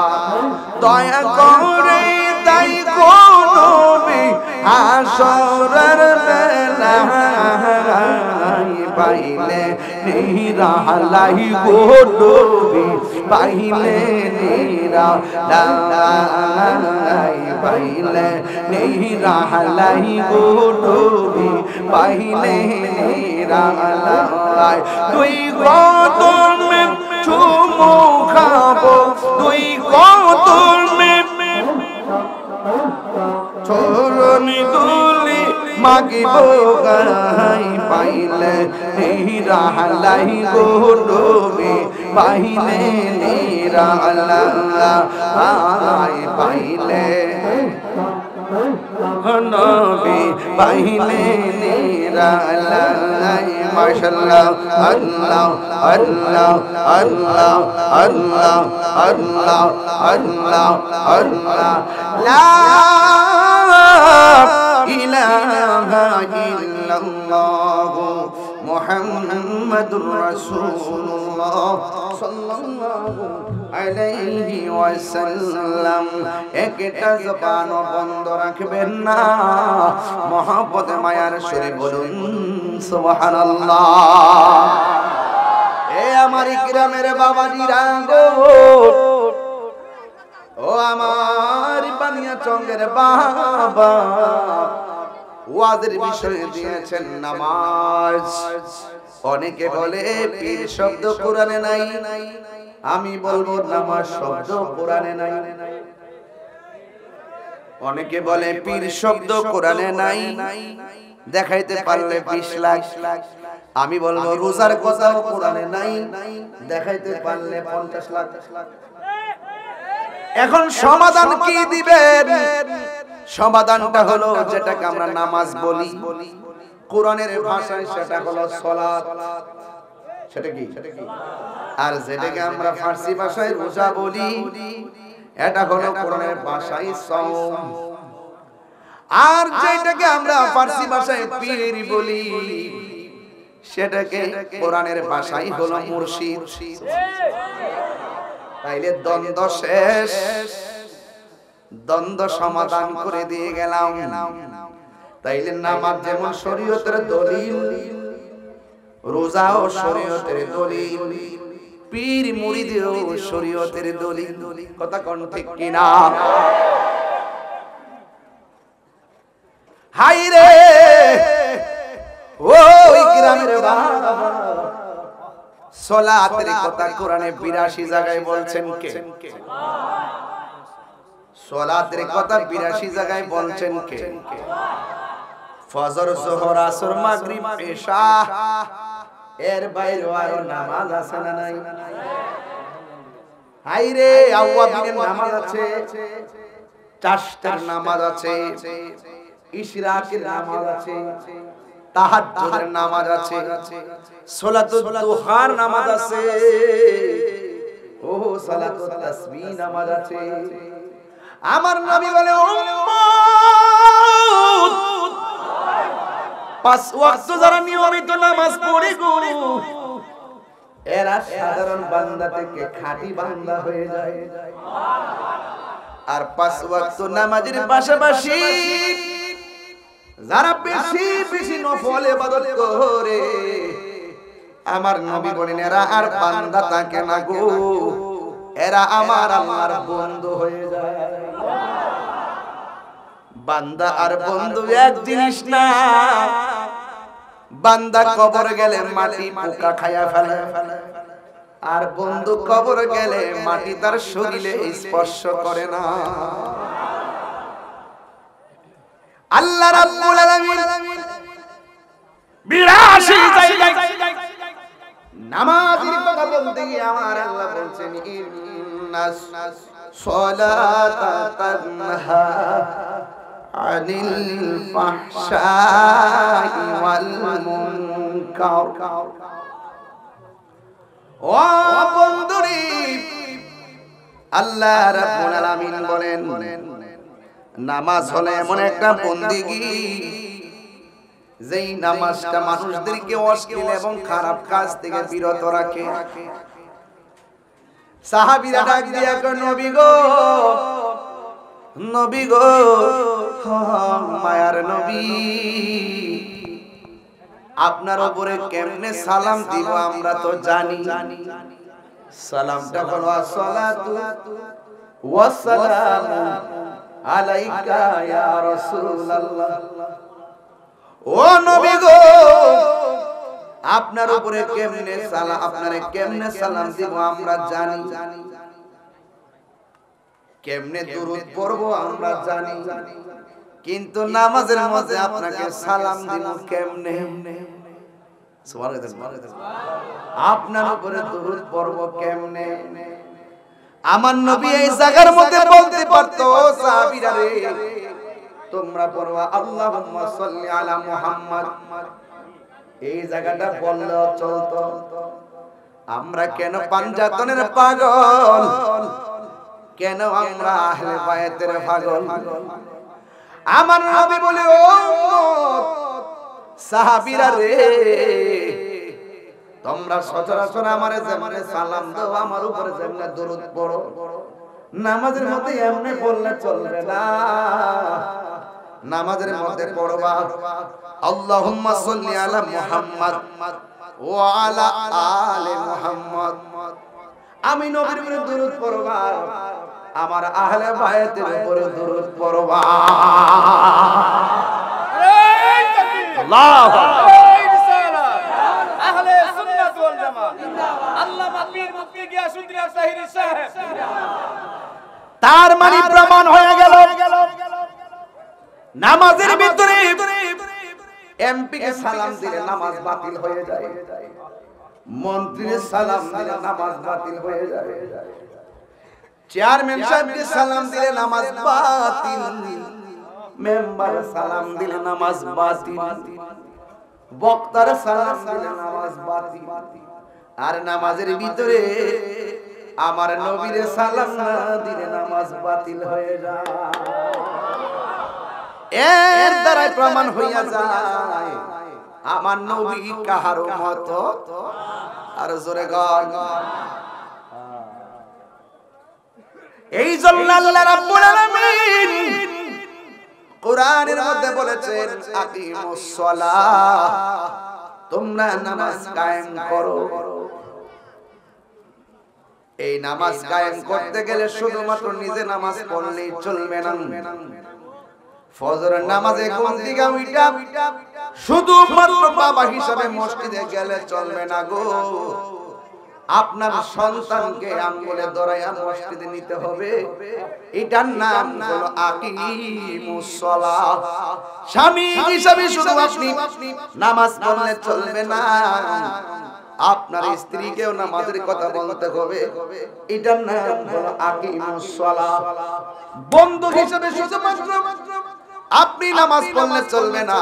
দয়া করে তাই কোন নবী হাসরের বেলায় পাইলে নিরা লাই গো নবী পাইলে নিরা লাই পাইলে নিরা লাই গো নবী পাইলে নিরা লাই তুই কদমে চুমু খাবো তুই কদমে চরণি দুলি মাগিবো গাই পাইলে নিরা লাই গো নবী পাইলে নিরা লাই পাইলে নবী পাইলে নিরা লাই মাশাআল্লাহ আল্লাহ আল্লাহ আল্লাহ আল্লাহ আল্লাহ আল্লাহ আল্লাহ লা ইলাহা ইল্লাল্লাহ মুহাম্মাদুর রাসূলুল্লাহ সাল্লাল্লাহু আলাইহি ওয়াসাল্লাম একটা জবান বন্ধ রাখবেন না মহব্বতে মায়ার সুরে বলুন সুবহানাল্লাহ এ আমার ইকরামের বাবাজিরা গো ও আমার বানিয়া চঙ্গের বাবা ওয়াজের বিষয় দিয়েছেন নামাজ অনেকে বলে পীর শব্দ কোরআনে নাই আমি বলবো নামাজ শব্দ কোরআনে নাই অনেকে বলে পীর শব্দ কোরআনে নাই দেখাইতে পারলে 20 লাখ আমি বলবো রোজার কথাও কোরআনে নাই দেখাইতে পারলে 50 লাখ এখন সমাধান কি দিবেন সমাধানটা হলো যেটাকে আমরা নামাজ বলি কোরআনের ভাষায় সেটা হলো সালাত সেটা কি আর যেটাকে আমরা ফার্সি ভাষায় রোজা বলি এটা হলো কোরআনের ভাষায় সাওম আর যেটাকে আমরা ফার্সি ভাষায় পীর বলি সেটাকে কোরআনের ভাষায় হলো মুর্শিদ তাইলে দ্বন্দ্ব শেষ দ্বন্দ্ব সমাধান করে দিয়ে গেলাম তাইলে নামাজ যেমন শরীয়তের দলিল রোজাও শরীয়তের দলিল পীর মুরিদও শরীয়তের দলিল কথা কোন ঠিক কিনা হাই রে ওই গ্রামের বাবা সালাতের কথা কোরআনে 82 জায়গায় বলছেন কে সালাতের কথা 82 জায়গায় বলছেন কে ফজর যোহর আসর মাগরিব এশা এর বাইরে আর নামাজ আছে না নাই? হাইরে আওয়াবিনের নামাজ আছে, চারটার নামাজ আছে, ইশরাকের নামাজ আছে, তাহাজ্জুদের নামাজ আছে, সালাতুদ দুহার নামাজ আছে, ও সালাতুত তাসবিহ নামাজ আছে। আমার নবী বলে উম্মত পাঁচ ওয়াক্ত যারা নিয়মিত নামাজ পড়ে গো এরা সাধারণ বান্দা থেকে খাঁটি বান্দা হয়ে যায়। আর পাঁচ ওয়াক্ত নামাজের পাশাপাশি যারা বেশি বেশি নফল ইবাদত করে আমার নবী বলেন এরা আর বান্দা থাকে না গো, এরা আমার আল্লাহর বন্ধু হয়ে যায়। বান্দা আর বন্ধু এক জিনিস না। বান্দা কবর গেলে মাটি পোকা খায়া ফেলে, আর বন্ধু কবর গেলে মাটি তার শরীরে স্পর্শ করে না। আল্লাহ রাব্বুল আলামিন 82 জায়গায় নামাজের কথা বলতে গিয়ে আমার আল্লাহ বলছেন ইন্নাস সালাতা তানহা আনিল ফাহশাই ওয়াল মুনকার। ও বন্ধুরে আল্লাহ রাব্বুল আলামিন বলেন নামাজ হলো এমন একটা বন্দেগী যেই নামাজটা মানুষদেরকে অশ্লীল এবং খারাপ কাজ থেকে বিরত রাখে। সাহাবীরা ডাক দিয়া কয় নবী গো, নবী গো, মায়ার নবী, আপনার উপরে কেমনে সালাম দিব আমরা তো জানি। সালামটা হলো আসসালাতু ওয়াসসালামু আলাইকা ইয়া রাসূলুল্লাহ। ও নবী গো, আপনার উপরে কেমনে সালাম, আপনারে কেমনে সালাম দিব আমরা জানি, কেমনে দুরূদ পড়ব আমরা জানি, কিন্তু নামাজের মধ্যে আপনাকে সালাম দিব কেমনে? আপনার উপরে দুরূদ পড়ব কেমনে? আমার নবী এই জায়গার মধ্যে বলতে পারতো সাহাবীরা রে তোমরা পড়বা আল্লাহুম্মা সাল্লি আলা মুহাম্মদ, এই জায়গাটা বললেও চলতো। আমরা কেন পাঞ্জাতনের পাগল, কেন আমরা আহলে বায়াতের পাগল? আমার নবী বলে ও সাহাবীরা রে তোমরা সচরাচর আমারে যেমনে সালাম দাও, আমার উপরে যেমনে দরুদ পড়ো, নামাজের মধ্যে এমনি বললে চলবে না। নামাজের মধ্যে পড়বা আল্লাহুম্মা সাল্লি আলা মুহাম্মদ ওয়া আলা আলি মুহাম্মদ। আমি নবীর উপরে দরুদ পড়বা, আমার আহলে বায়াতের উপরে দরুদ পড়বা। আল্লাহু আহলে সুন্নাত ওয়াল জামাত আল্লামা পীর মুফতি গিয়াসউদ্দিন তাহিরি সাহেব। তার মানে প্রমাণ হয়ে গেল নামাজের ভিতরে এমপি কে সালাম দিলে নামাজ বাতিল হয়ে যায়, মন্ত্রীর সালাম দিলে নামাজ বাতিল হয়ে যায়, চেয়ারম্যান সাহেবকে সালাম দিলে নামাজ বাতিল, মেম্বার সালাম দিলে নামাজ বাতিল, বক্তার সালাম দিলে নামাজ বাতিল। আর নামাজের ভিতরে আমার নবীর সালাম না দিলে নামাজ বাতিল হয়ে যায়। এর দ্বারাই প্রমাণ হইয়া যায় আমার নবী কাহারও মত। আর জোরে গান। এই জন্য আল্লাহ রাব্বুল আলামিন কোরআনের মধ্যে বলেছেন আকিমুস সালাহ, তোমরা নামাজ কায়েম করো। এই নামাজ কায়েম করতে গেলে শুধুমাত্র নিজে নামাজ পড়লেই চলবে না। ফজরের নামাজে কোন দিকে উইটা শুধুমাত্র বাবা হিসাবে মসজিদে গেলে চলবে না গো। আপনার সন্তানকে আঙ্গুলে ধরায়া মসজিদে নিতে হবে, এটার নাম হলো আকিমুস সালাহ। স্বামী হিসাবে শুধু আপনি নামাজ পড়লে চলবে না, আপনার স্ত্রীকেও নামাজের কথা বলতে হবে, এটার নাম হলো আকিমুস সালাহ। বন্ধু হিসাবে শুধুমাত্র আপনি নামাজ পড়লে চলবে না,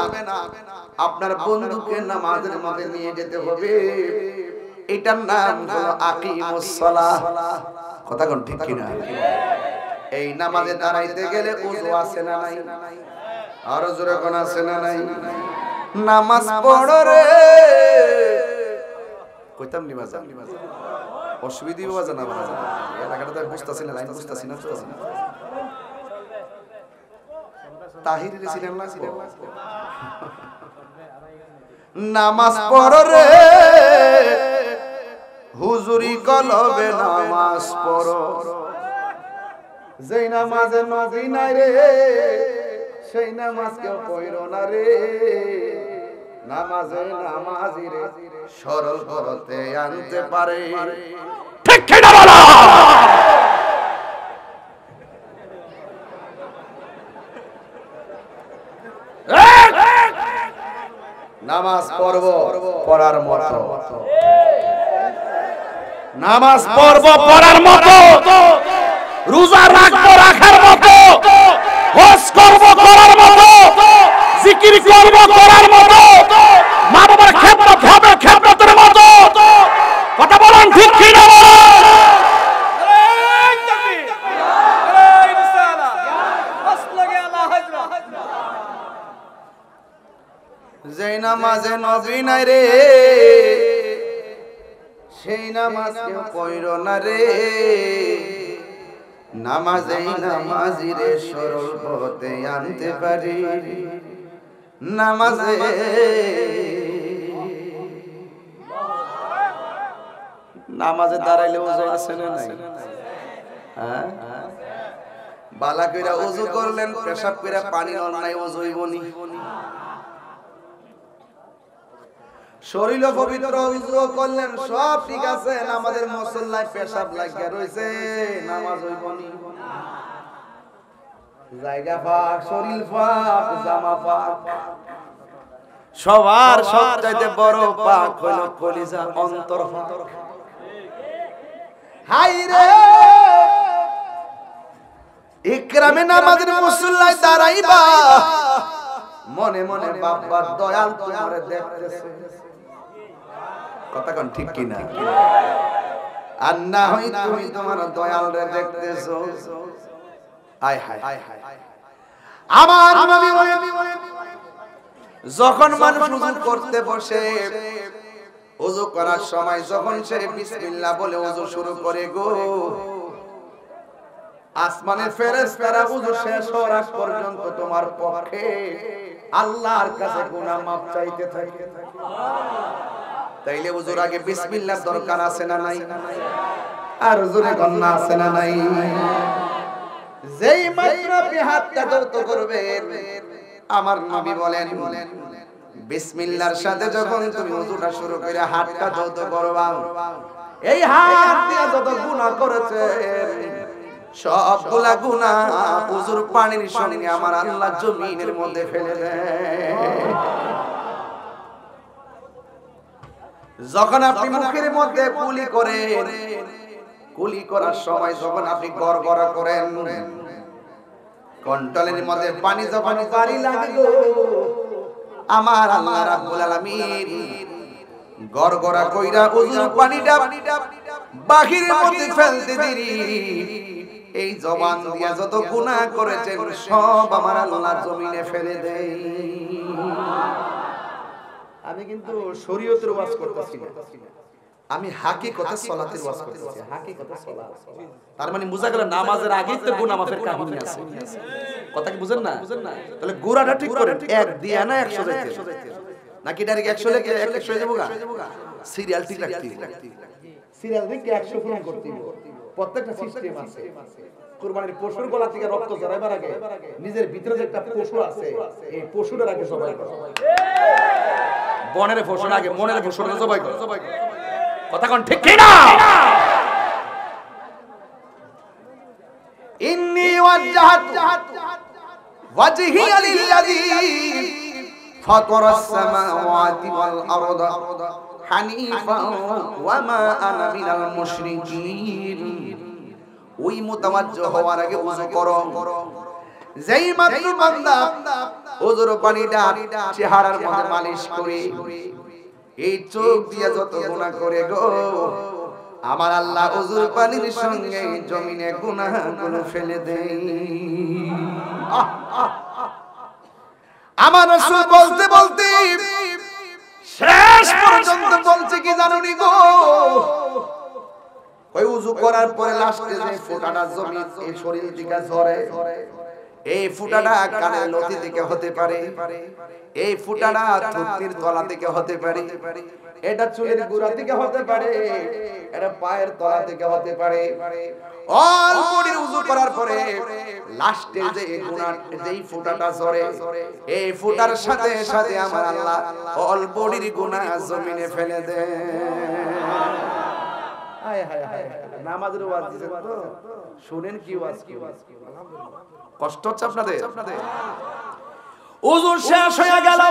আপনার বন্ধুকে নামাজের মধ্যে নিয়ে যেতে হবে, এটার নাম হলো আকিমুস সালাহ। কথা কোন ঠিক কিনা? এই নামাজে দাঁড়াইতে গেলে ওযু আছে না নাই? আরো জোরে কোন আছে না নাই? নামাজ পড়ো রে, কইতাম নি বাজান, অসুবিধা বাজা না বাজা, এলাকাটা বুঝতাছি না, লাইন বুঝতাছি না, তাহির ছিলেন না ছিলেন? নামাজ পড়ো রে, হুজুরি কলবে নামাজ পড়ো, যেই নামাজে নবী নাই রে, সেই নামাজ কেউ পড়ো না রে, নামাজে নামাজি রে সরল করতে আনতে পারে। ঠিক কি না বলো? নামাজ পড়ব পড়ার মতো, নামাজ পড়ব পড়ার মতো, রোজা রাখবো রাখার মতো, হজ করব করার মতো, জিকির করব করার মতো, মা বাবার খেদমত হবে খেদমতের মতো। কথা বলেন ঠিক কি না? যেই নামাজে নবী নাই রে, সেই নামাজ কেউ পড়ো না রে, নামাজেই নামাজি রে সরল পথে আনতে পারি। নামাজে নামাজে দাঁড়াইলে ওযু আছে না নাই? হ্যাঁ, বালা কইরা ওযু করলেন, পেশাব কইরা পানি লন নাই, ওযু হইবনি। শরীর পবিত্র, ওযু করলেন, সব ঠিক আছে, আমাদের মুসল্লায় পেশাব লাগিয়া রইছে, নামাজ হইবনি। জায়গা পাক, শরীর পাক, জামা পাক, সবার সবচাইতে বড় পাক হলো কলিজা, অন্তর পাক। হাই রে, ইকরামে নামাজের মুসল্লায় দাঁড়াইবা, মনে মনে বাবার দয়াল তোমারে দেখতেছে। কথা কোন ঠিক কি না? আর না হই তুমি তোমার দয়াল রে দেখতেছো। আয় হায়, আমার নবী বলেন, যখন মানুষ ওযু করতে বসে, ওযু করার সময় যখন সে বিসমিল্লাহ বলে ওযু শুরু করে গো, আসমানের ফেরেশতারা ওযু শেষ হওয়ার আগ পর্যন্ত তোমার পক্ষে আল্লাহর কাছে গুনাহ মাফ চাইতে থাকে। তাইলে ওযুর আগে বিসমিল্লাহ দরকার আছে না নাই? আর জোরে গন্না আছে না নাই? যেই মাত্র আপনি হাতটা ধরত করবেন, আমার নবী বলেন, বিসমিল্লাহর সাথে যখন তুমি ওযুটা শুরু করে হাতটা ধরত করবা, এই হাত দিয়ে যত গুনাহ করেছেন সবগুলা গুনাহ ওযুর পানির সঙ্গে আমার আল্লাহ জমিনের মধ্যে ফেলে দেন। যখন আপনি মুখের মধ্যে কুলি করেন, কুলি করার সময় যখন আপনি গড়গড়া করেন, কন্ট্রোলের মধ্যে পানি যখন বাড়ি লাগে গো, আমার আল্লাহ রাব্বুল আলামিন গড়গড়া কইরা ওযুর পানিটা বাহিরের মধ্যে ফেলতে দেরি, এই জবান দিয়া যত গুনাহ করেছেন সব আমার আল্লাহ জমিনে ফেলে দেয়। আমি কিন্তু শরীয়তের ওয়াজ করতেছি না, আমি হাকিকতে সালাতের ওয়াজ করতেছি। হাকিকতে সালাত, তার মানে বুঝা গেল নামাজের আগেই তো গুনাহ মাফের কাহিনী আছে। কথা কি বুঝেন না? তাহলে গোড়াটা ঠিক করেন, এক দিয়া না 100 যাইতে, নাকি ডাইরেক্ট 100 লেখে 100 হয়ে যাবো গা? সিরিয়াল ঠিক রাখতে, সিরিয়াল দেখে 100 পূরণ করতে হবে। প্রত্যেকটা সিস্টেম আছে। কুরবানির পশুর গলা থেকে রক্ত ঝরাইবার আগে নিজের ভিতরে যে একটা পশু আছে, এই পশুটার আগে জবাই করো। বনের পশুর আগে মনের পশুটা জবাই করো। কথা কোন ঠিক কি না? ইন্নী ওয়াজ্জাহতু ওয়াজহিয়া লিল্লাযী ফাতারাস সামাওয়াতি ওয়াল আরদা হানিফান ওয়া মা আনা মিনাল মুশরিকিন। ওই মুতাওয়াজ্জিহ হওয়ার আগে ওযু করো। যেই মাত্র বান্দা ওযুর পানিটা চেহারার মধ্যে মালিশ করে এই চোখ দিয়ে যত গুনাহ করে গো, আমার আল্লাহ ওযুর পানির সঙ্গে জমিনে গুনাহগুলো ফেলে দেয়। আমার রাসূল বলতে বলতে শেষ পর্যন্ত বলছে কি জানুনি গো, ওই ওযু করার পরে লাস্টে যে ফোঁটাটা জমি এই শরীর থেকে ঝরে, এই ফোঁটাটা কানের লতি থেকে হতে পারে, এই ফোঁটাটা থুতনির তলা থেকে হতে পারে, এটা চুলের গোড়া থেকে হতে পারে, এটা পায়ের তলা থেকে হতে পারে। অল বডির ওযু করার পরে লাস্টে যে গুনাহ যেই ফোঁটাটা ঝরে, এই ফোঁটার সাথে সাথে আমার আল্লাহ অল বডির গুনাহ জমিনে ফেলে দেয়। হায় হায় হায়, নামাজের ওয়াজ দিবেন তো শুনেন কি ওয়াজ কি কষ্ট হচ্ছে আপনাদের? ওযু শেষ হয়ে গেল,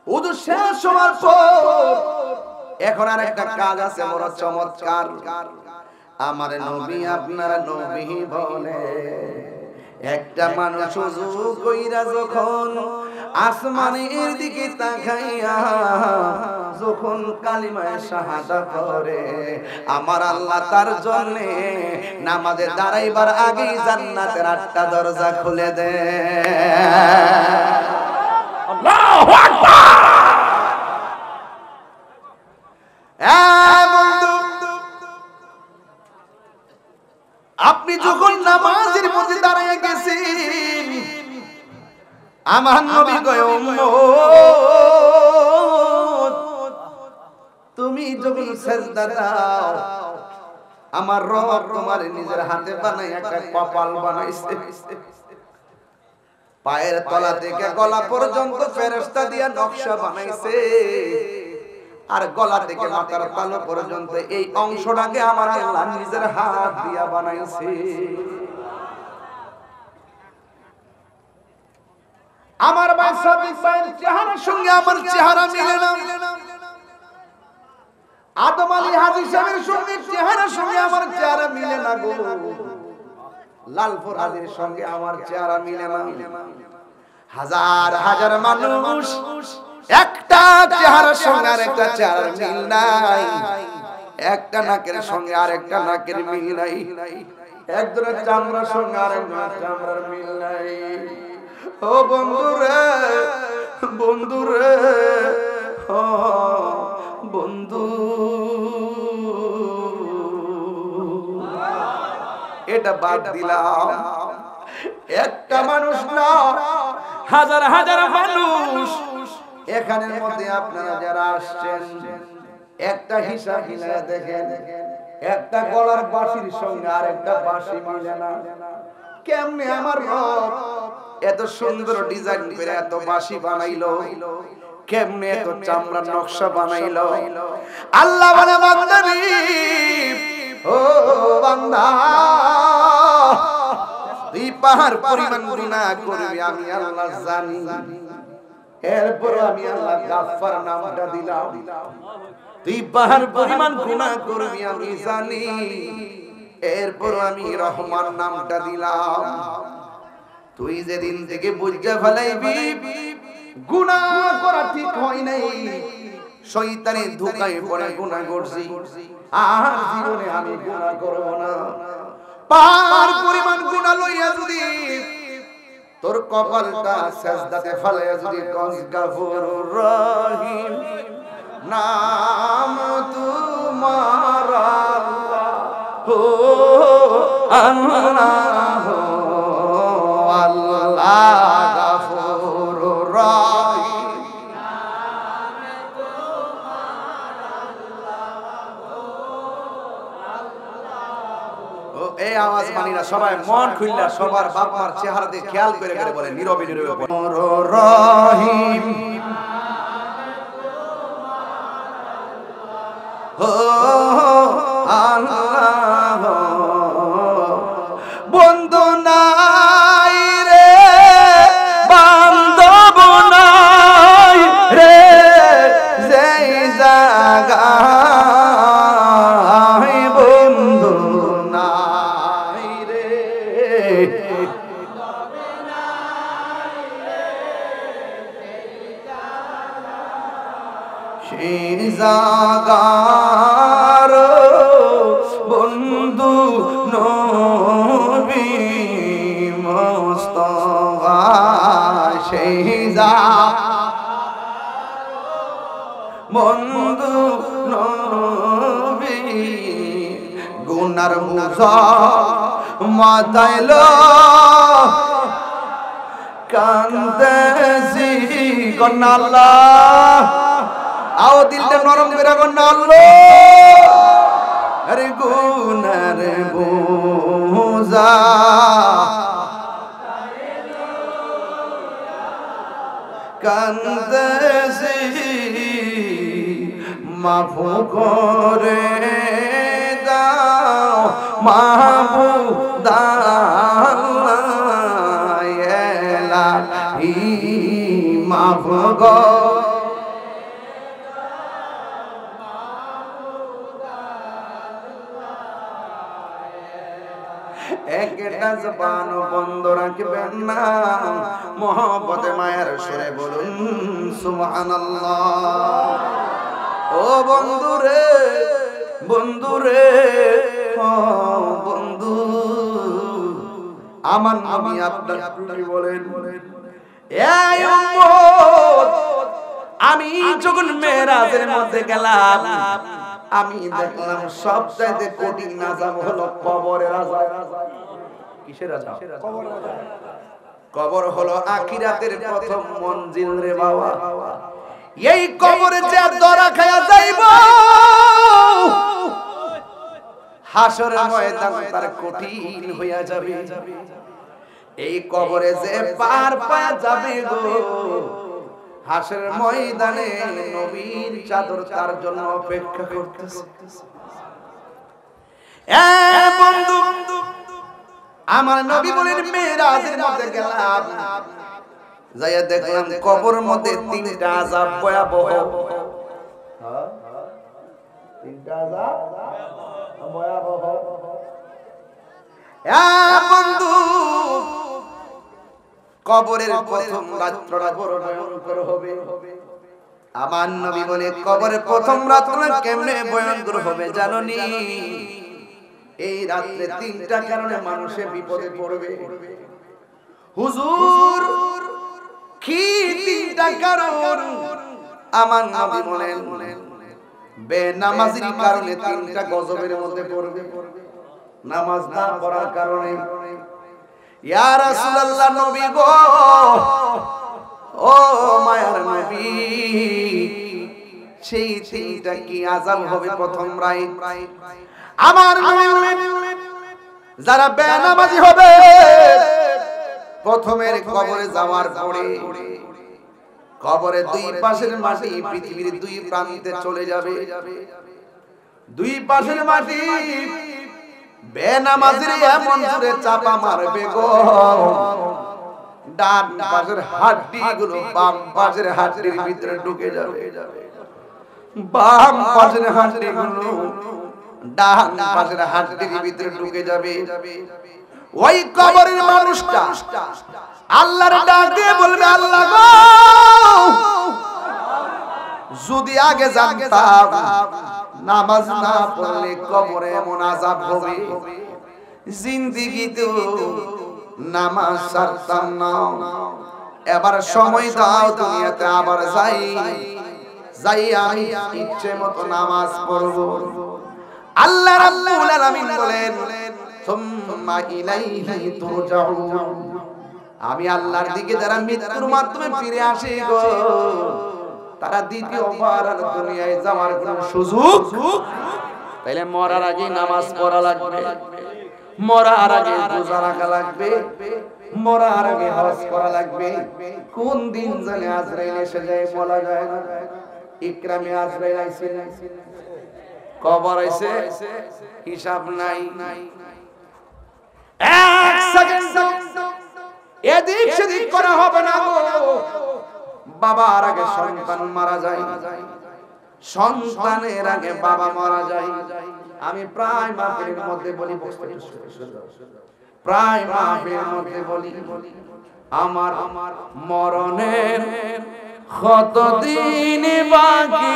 ওযু শেষ হওয়ার পর এখন আর একটা কাজ আছে বড় চমৎকার। আমার নবী আপনার নবী বলে একটা মানুষ ওযু কইরা যখন আসমানের দিকে তাকাইয়া যখন কালিমায়ে শাহাদাত পড়ে, আমার আল্লাহ তার জন্য নামাজে দাঁড়াইবার আগেই জান্নাতের 8টা দরজা খুলে দেয়। আল্লাহু আকবার। আপনি যখন নামাজের মধ্যে দাঁড়িয়ে গেছেন, আমার নবী কয় উম্মত তুমি যখন সিজদা দাও, আমার রব তোমার নিজের হাতে বানাই একটা কপাল বানাইছে, পায়ের তলা থেকে গলা পর্যন্ত ফেরেশতা দিয়া নকশা বানাইছে, আর গলা থেকে মাথার তালু পর্যন্ত এই অংশটাকে আমার আল্লাহ নিজের হাত দিয়া বানাইছে। আমার বাইসা বিসাইর চেহারার সঙ্গে আমার চেহারা মিলে না, আদম আলী হাজী সাহেবের সঙ্গে চেহারার সঙ্গে আমার চেহারা মিলে না গো, লালপুর হাজীর সঙ্গে আমার চেহারা মিলে না। হাজার হাজার মানুষ একটা চেহারার সঙ্গে আরেকটা চেহারার মিল নাই, একটা নাকের সঙ্গে আরেকটা নাকের মিল নাই, একজনের চামড়ার সঙ্গে আরেকজনের চামড়ার মিল নাই। ও বন্ধুরে বন্ধুরে ও বন্ধু, এটা বাদ দিলাম, একটা মানুষ না হাজার হাজার মানুষ এখানের মধ্যে আপনারা যারা আসছেন একটা হিসাব মিলায়া দেখেন, একটা গলার বাঁশির সঙ্গে আরেকটা বাঁশি মিলে না। কেমনে আমার রব এত সুন্দর ডিজাইন করে এত বাঁশি বানাইলো, কেমনে এত চামড়ার নকশা বানাইলো? আল্লাহ বলে বান্দারে ও বান্দা, তুই পাহাড় পরিমাণ গুনাহ করবি আমি আল্লাহ জানি, এরপর আমি আল্লাহ গাফফার নামটা দিলাম। তুই পাহাড় পরিমাণ গুনাহ করবি আমি জানি, এরপর আমি রহমান নামটা দিলাম। তুই যেদিন থেকে বুঝা ফেলাইবি গুনাহ করা ঠিক হয় নাই, শয়তানের ধোঁকায় পড়ে গুনাহ করছি, আর জীবনে আমি গুনাহ করব না। পাহাড় পরিমাণ গুনাহ লইয়া যদি তোর কপালটা সেজদাতে ফেলাইয়া যদি কস গফুরুর রহিম নাম তোমার আল্লাহ হো আল্লাহ আল্লাহ গফুরুর রহিম নাম তোমার আল্লাহ আল্লাহ। ও এই আওয়াজ মানিনা সবাই মন খুললা সবার বাপ মার চেহারা দিয়ে খেয়াল করে করে বলে নীরবে নীরবে রহিম কার বন্ধু নবী মুস্তাফা সেই যা বন্ধু নবী গুনার মুজা মাতাইল কান্দেছি কন্যা আল্লাহ আও দিলটা নরম করে কন্যা আল্লাহ আরে গুনার বুঝা কান্দেছি মাফু করে দাও মাহবুব ই মাফ গো একটা জবান বন্ধ রাখবেন না মোহব্বতে মায়ের সুরে বলুন সুবহানাল্লাহ ও বন্ধুরে বন্ধুরে ও বন্ধু আমার নবী আপনার কি বলেন এই উম্মত আমি যখন মেরাজের মধ্যে গেলাম আমি দেখলাম সবচাইতে কঠিন আযাব হলো কবরের আযাব কিসের আযাব কবর হলো আখিরাতের প্রথম মঞ্জিল রে বাবা এই কবরে যে দরা খায়া যাইব হাসরের ময়দান তার কঠিন হইয়া যাবে এই কবরে যে পার পায়া যাবে গো হাসরের ময়দানে নবীর চাদর তার জন্য অপেক্ষা করতেছে এ বন্ধু আমার নবী বলেন মেরাজের মধ্যে গেলাম যাইয়া দেখলাম কবর মধ্যে তিনটা আযাব ভয়াবহ তিনটা আযাব ভয়াবহ এ বন্ধু কবরের প্রথম রাতটা বড় ভয়ঙ্কর হবে আমার নবী বলে কবরের প্রথম রাতটা কেমনে ভয়ঙ্কর হবে জানোনি এই রাতে তিনটা কারণে মানুষে বিপদে পড়বে হুজুর কি তিনটা কারণ আমার নবী বলেন বেনামাজির কারণে তিনটা গজবের মধ্যে পড়বে নামাজ না পড়ার কারণে ইয়া রাসূলুল্লাহ নবী গো ও মায়ার নবী সেই তিনটা কি আযাব হবে প্রথম রাত আমার নবী বলেন যারা বেনামাজি হবে প্রথমের কবরে যাওয়ার পরে কবরে দুই পাশের মাটি পৃথিবীর দুই প্রান্তে চলে যাবে দুই পাশের মাটি বেনামাজির এমন জোরে চাপা মারবে গো ডান পাশের হাড্ডিগুলো বাম পাশের হাড্ডির ভিতরে ঢুকে যাবে বাম পাশের হাড্ডিগুলো ডান পাশের হাড্ডির ভিতরে ঢুকে যাবে ওই কবরের মানুষটা আল্লাহর ডাক দিয়ে বলবে আল্লাহ গো যদি আগে জানতাম নামাজ না পড়লে কবরে এমন আযাব হবে জিন্দেগিতে নামাজ ছাড়তাম না এবার সময় দাও দুনিয়াতে আবার যাই আমি ইচ্ছে মতো নামাজ পড়ব আল্লাহ রাব্বুল আলামিন বলেন সুম্মা ইলাইহি তুরজাউন আমি আল্লাহর দিকে যারা মৃত্যুর মাধ্যমে ফিরে আসে গো তারা দ্বিতীয়বার আর দুনিয়ায় যাওয়ার কোনো সুযোগ তাইলে মরার আগে নামাজ পড়া লাগবে মরার আগে রোজা রাখা লাগবে মরার আগে হজ করা লাগবে কোন দিন জানে আজরাইল এসে যায় বলা যায় না ইকরামে আজরাইল আইছে কবর আইছে হিসাব নাই এক সেকেন্ড এদিক সেদিক করা হবে না গো বাবার আগে সন্তান মারা যায় সন্তানের আগে বাবা মারা যায় আমি প্রায় মাহফিলের মধ্যে বলি প্রায় মাহফিলের মধ্যে বলি আমার মরণের কতদিন বাকি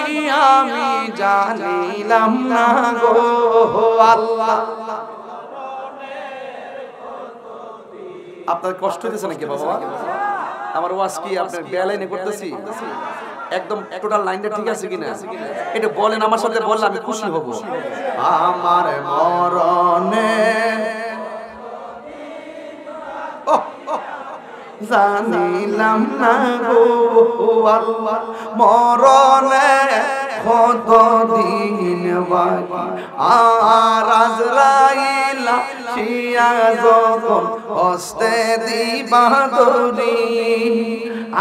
আমি জানিলাম না গো আল্লাহ। আপনার কষ্ট হইতেছে নাকি বাবা? আমার ওয়াজ কি আপনার বেলাইনে করতেছি? একদম টোটাল লাইনটা ঠিক আছে কিনা এটা বলেন, আমার সাথে বললে আমি খুশি হব। আমার মরণে জানিলাম না গো আল্লাহ, মরণে কতদিন বাকি আর আজরাইল আসিয়া যখন হস্তে দিবা দড়ি,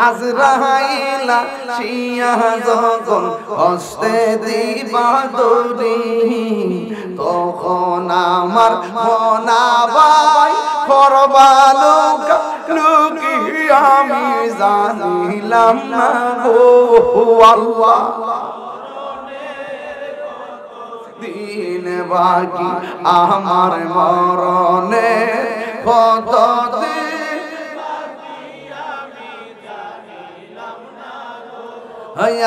আজরাইল আসিয়া যখন হস্তে দিবা দড়ি, তখন আমার মনাবাই করবালো লুকি আমি জানিলাম না গো আল্লাহ। দিন বাকি আমার মরণে কতদিন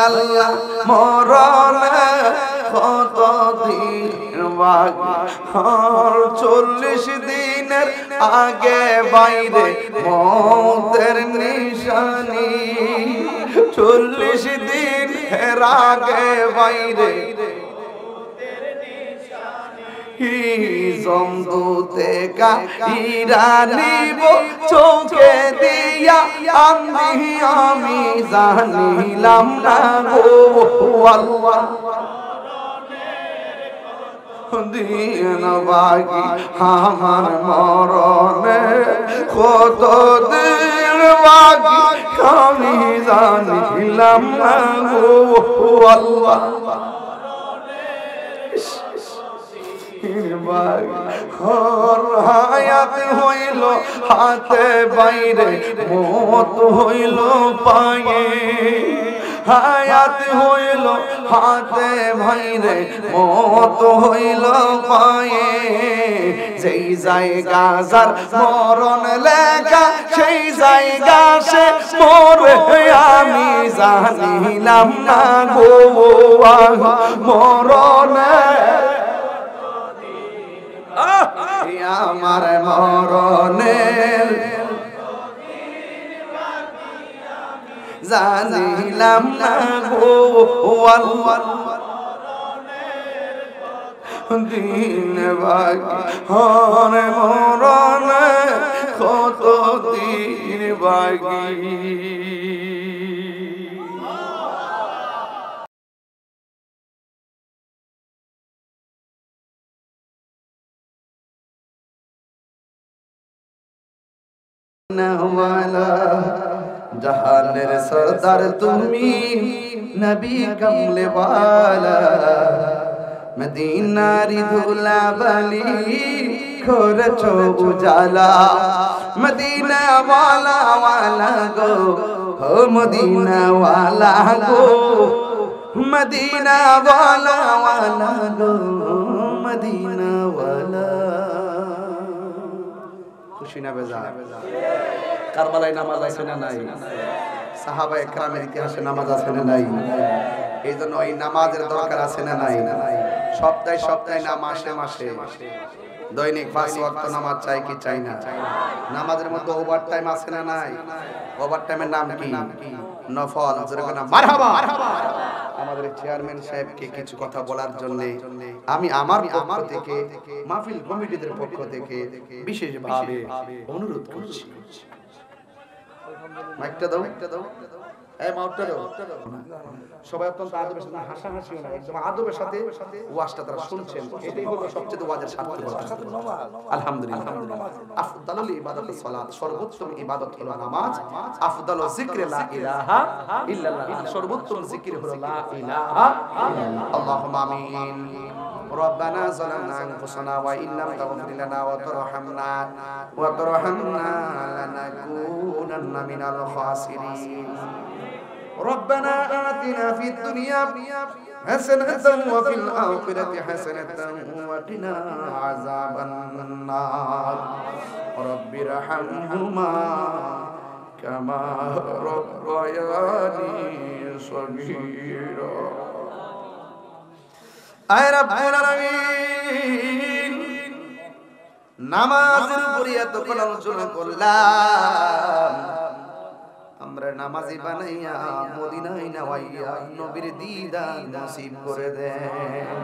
আল্লাহ, মরণে কতদিন বাকি 40 দিনের আগে বাইরে মৌতের নিশানি, 40 দিনের আগে বাইরে জমদূতে কাইরানিব চোখে দিয়া আমি জানিলাম না গো আল্লাহ। দিন বাকি আমার মরণে কতদিন বাকি আমি জানিলাম না গো আল্লাহ। হায়াত হইল হাতে বাইরে মত হইল পায়ে, হায়াত হইল হাতে বাইরে মত হইল পায়ে, যেই জায়গা যার মরণ লেখা সেই জায়গা সে মরে আমি জানিলাম না গো মরণে আমার মরণের জানিলাম না গো আল্লাহ। দিন বাকি হর মরণে কত দিন বাকি। জাহানের সরদার তুমি নবী কমলে ওয়ালা, মদিনারি ধুলা বালি করেছো উজালা, মদিনা ওয়ালা ওয়ালা গো ও মদিনা ওয়ালা গো, মদিনা ওয়ালা ওয়ালা গো মদিনা ওয়ালা। খুশি না বেজা? কারবালায় নামাজ আছে না নাই? সাহাবায়ে কেরামের ইতিহাসে নামাজ আছে না নাই? এই জন্য এই নামাজের দরকার আছে না নাই? সপ্তাহে সপ্তাহে না মাসে মাসে দৈনিক 5 ওয়াক্ত নামাজ চাই কি চাই না? নামাজের মধ্যে ওভার টাইম আছে না নাই? ওভার টাইমের নাম কি? নফল। যেরকম না মারহাবা। আমাদের চেয়ারম্যান সাহেবকে কিছু কথা বলার জন্য আমি আমার পক্ষ থেকে মাহফিল কমিটিদের পক্ষ থেকে বিশেষভাবে অনুরোধ করছি। মাইকটা দাও, এই মাইকটা দাও। সবাই অত্যন্ত আদবের সাথে, হাসাহাসি না, একদম আদবের সাথে ওয়াজটা তারা শুনছেন, এটাই হলো সবচেয়ে ওয়াজের সার্থকতা। আলহামদুলিল্লাহ। আফদালুল ইবাদাতুস সালাত, সর্বোত্তম ইবাদত হলো নামাজ। আফদালু যিকরি লা ইলাহা ইল্লাল্লাহ, সর্বোত্তম জিকির হলো লা ইলাহা ইল্লাল্লাহ। আল্লাহুম্মা আমিন। ربنا ظلمنا أنفسنا وإن لم تغفر لنا وترحمنا لنكونن من الخاسرين. ربنا آتنا في الدنيا حسنة وفي الآخرة حسنة وقنا عذاب النار. رب ارحمهما كما ربياني صغيرا আয় রব্বুল আলামিন নামাজের উপরে এতক্ষণ আলোচনা করলাম আমরা নামাজি বানাইয়া মদিনায় নাওয়াইয়া নবীর দিদার নসিব করে দেন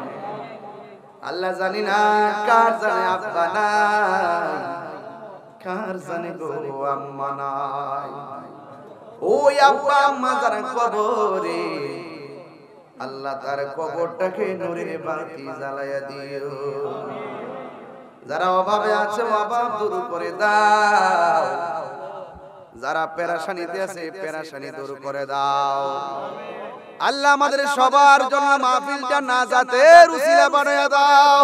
আল্লাহ জানি না কার জানে আব্বা নাই কার জানে গো আম্মা নাই ওই আব্বা আম্মা যারা কবরে আল্লাহ তার কবরটাকে নূরের বাতি জ্বালায়া দিও যারা অভাবে আছে অভাব দূর করে দাও যারা পেরেশানিতে আছে পেরেশানি দূর করে দাও আল্লাহ আমাদের সবার জন্য মাহফিলটা নাজাতের উসিলা বানায়া দাও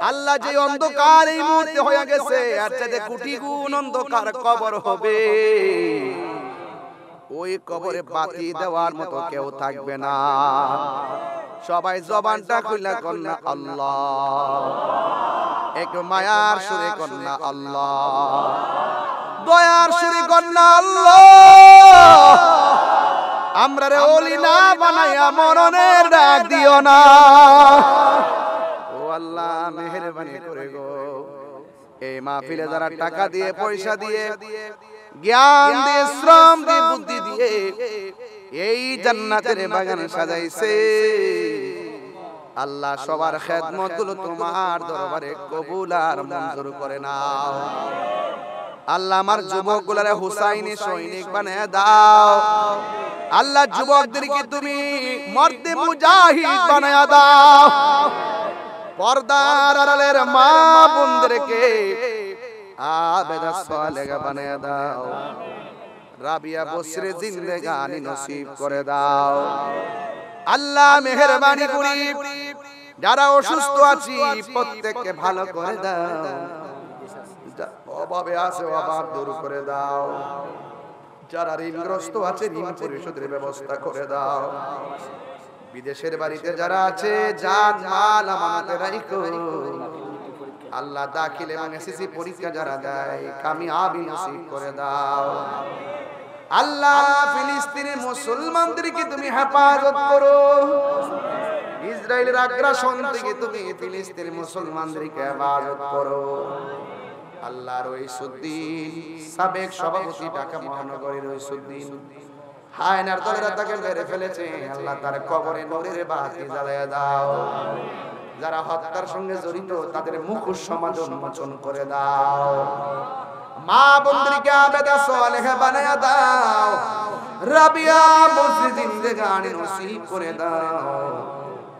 আল্লাহ যে অন্ধকার এই মুহূর্তে হয়ে গেছে আর চাইতে কোটি গুণ অন্ধকার কবর হবে ওই কবরে বাতি দেওয়ার মতো কেউ থাকবে না সবাই জবানটা খুলে কন্যা আল্লাহ একটু মায়ার সুরে কন্যা আল্লাহ দয়ার সুরে কন্যা আল্লাহ আমরা রে ওলি না বানাইয়া মরণের ডাক দিও না ও আল্লাহ মেহেরবানি করে গো এই মাহফিলে যারা টাকা দিয়ে পয়সা দিয়ে জ্ঞান দিয়ে শ্রম দিয়ে বুদ্ধি দিয়ে এই জান্নাতের বাগান সাজাইছে আল্লাহ সবার খেদমতগুলো তোমার দরবারে কবুল আর মঞ্জুর করে নাও আল্লাহ আমার যুবকগুলোরে হুসাইনি সৈনিক বানিয়ে দাও আল্লাহ যুবকদেরকে তুমি মর্দে মুজাহিদ বানিয়ে দাও পর্দার আড়ালের মা বোনদেরকে আবেদা সালেহা বানিয়ে দাও রাবিয়া বসরে জিন্দেগানি নসিব করে দাও আল্লাহ মেহেরবানি করি যারা অসুস্থ আছি প্রত্যেককে ভালো করে দাও অভাবে আছে অভাব দূর করে দাও যারা ঋণগ্রস্ত আছে ঋণ পরিশোধের ব্যবস্থা করে দাও বিদেশের বাড়িতে যারা আছে জান মাল আমানতে রাখো আল্লাহ দাখিল এবং এসএসসি পরীক্ষা যারা দেয় কামিয়াবি নসিব করে দাও আল্লাহ ফিলিস্তিনের মুসলমানদেরকে তুমি হেফাজত করো ইসরায়েলের আগ্রাসন থেকে তুমি ফিলিস্তিনের মুসলমানদেরকে হেফাজত করো আল্লাহ রইসুদ্দিন সাবেক সভাপতি ঢাকা মহানগরীর রইসুদ্দিন হায়নার দলেরা তাকে মেরে ফেলেছে আল্লাহ তার কবরে নূরের বাতি জ্বালায়া দাও যারা হত্যার সঙ্গে জড়িত তাদের মুখোশ সমাজ উন্মোচন করে দাও মা বোনদেরকে আবেদা সালেহা বানায়া দাও রাবিয়া বসরি জিন্দেগানি নসিব করে দাও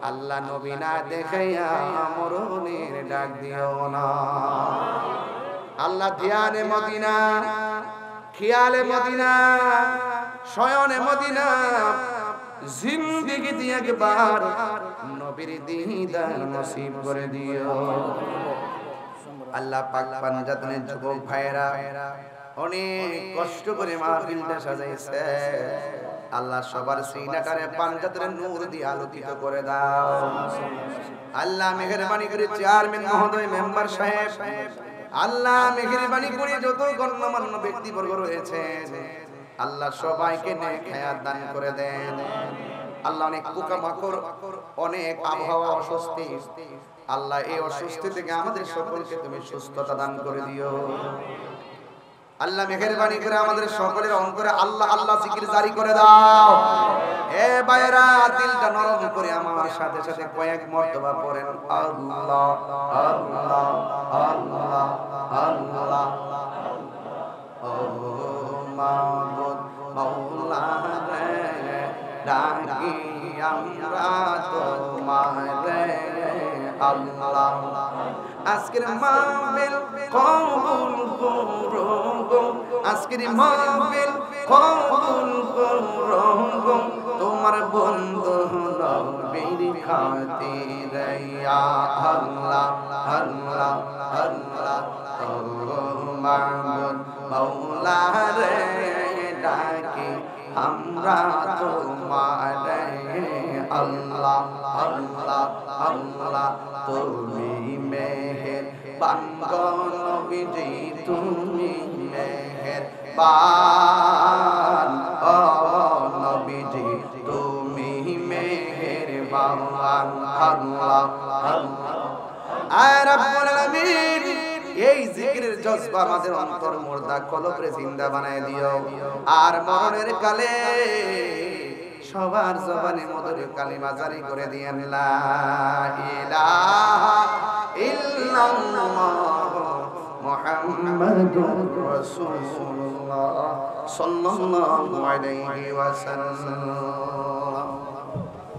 আল্লাহ নবী না দেখাইয়া মরণের ডাক দিও না আল্লাহ ধ্যানে মদিনা খিয়ালে মদিনা শয়নে মদিনা জিন্দেগি দিয়ে একবার নবীর দিদার নসিব করে দিও আল্লাহ পাক পাঞ্জাতনের যুবক ভাইরা অনেক কষ্ট করে মাহফিলটা সাজাইছে আল্লাহ সবার সিনাটারে পাঞ্জাতের নূর দিয়ে আলোকিত করে দাও আল্লাহ মেহেরবানি করে চেয়ারম্যান মহোদয় মেম্বার সাহেব আল্লাহ মেহেরবানি করে যত গণ্যমান্য ব্যক্তিবর্গ রয়েছে আল্লাহ সবাইকে নেক হায়াত দান করে দেন আল্লাহ অনেক পোকামাকড় অনেক আবহাওয়া অস্বস্তি আল্লাহ এই অসুস্থ থেকে আমাদের সকলকে তুমি সুস্থতা দান করে দিও আল্লাহ মেহেরবানি করে আমাদের সকলের অন্তরে আল্লাহ আল্লাহ জিকির জারি করে দাও এ ভাইরা দিলটা নরম করে আমার সাথে সাথে কয়েক মর্তবা পড়েন আল্লাহ আল্লাহ আল্লাহ আল্লাহ ও মাবুদ মাওলা রে ডাকি আমরা তোমারে আল্লাহ আজকের মাহফিল কবুল করো গো আজকের মাহফিল কবুল করো গো তোমার বন্ধু নবীর খাতিরে ইয়া আল্লাহ আল্লাহ আল্লাহ ও মাবুদ মাওলা রে ডাকি আমরা তোমারে আল্লাহ আল্লাহ আল্লাহ তুমি মেহের নবীজি তুমি মেহেরবান ও নবীজি তুমি মেহেরবান আল্লাহ আল্লাহ আয় রব্বুল আলামিন এই জিকিরের জজবা আমাদের অন্তর মুর্দা কলবরে জিন্দা বানায় দিও আর মরণের কালে সবার জবানে মধুর কালিমা জারি করে দিয়েন লা ইলাহা ইল্লাল্লাহ মুহাম্মাদুর রাসূলুল্লাহ সাল্লাল্লাহু আলাইহি ওয়াসাল্লাম।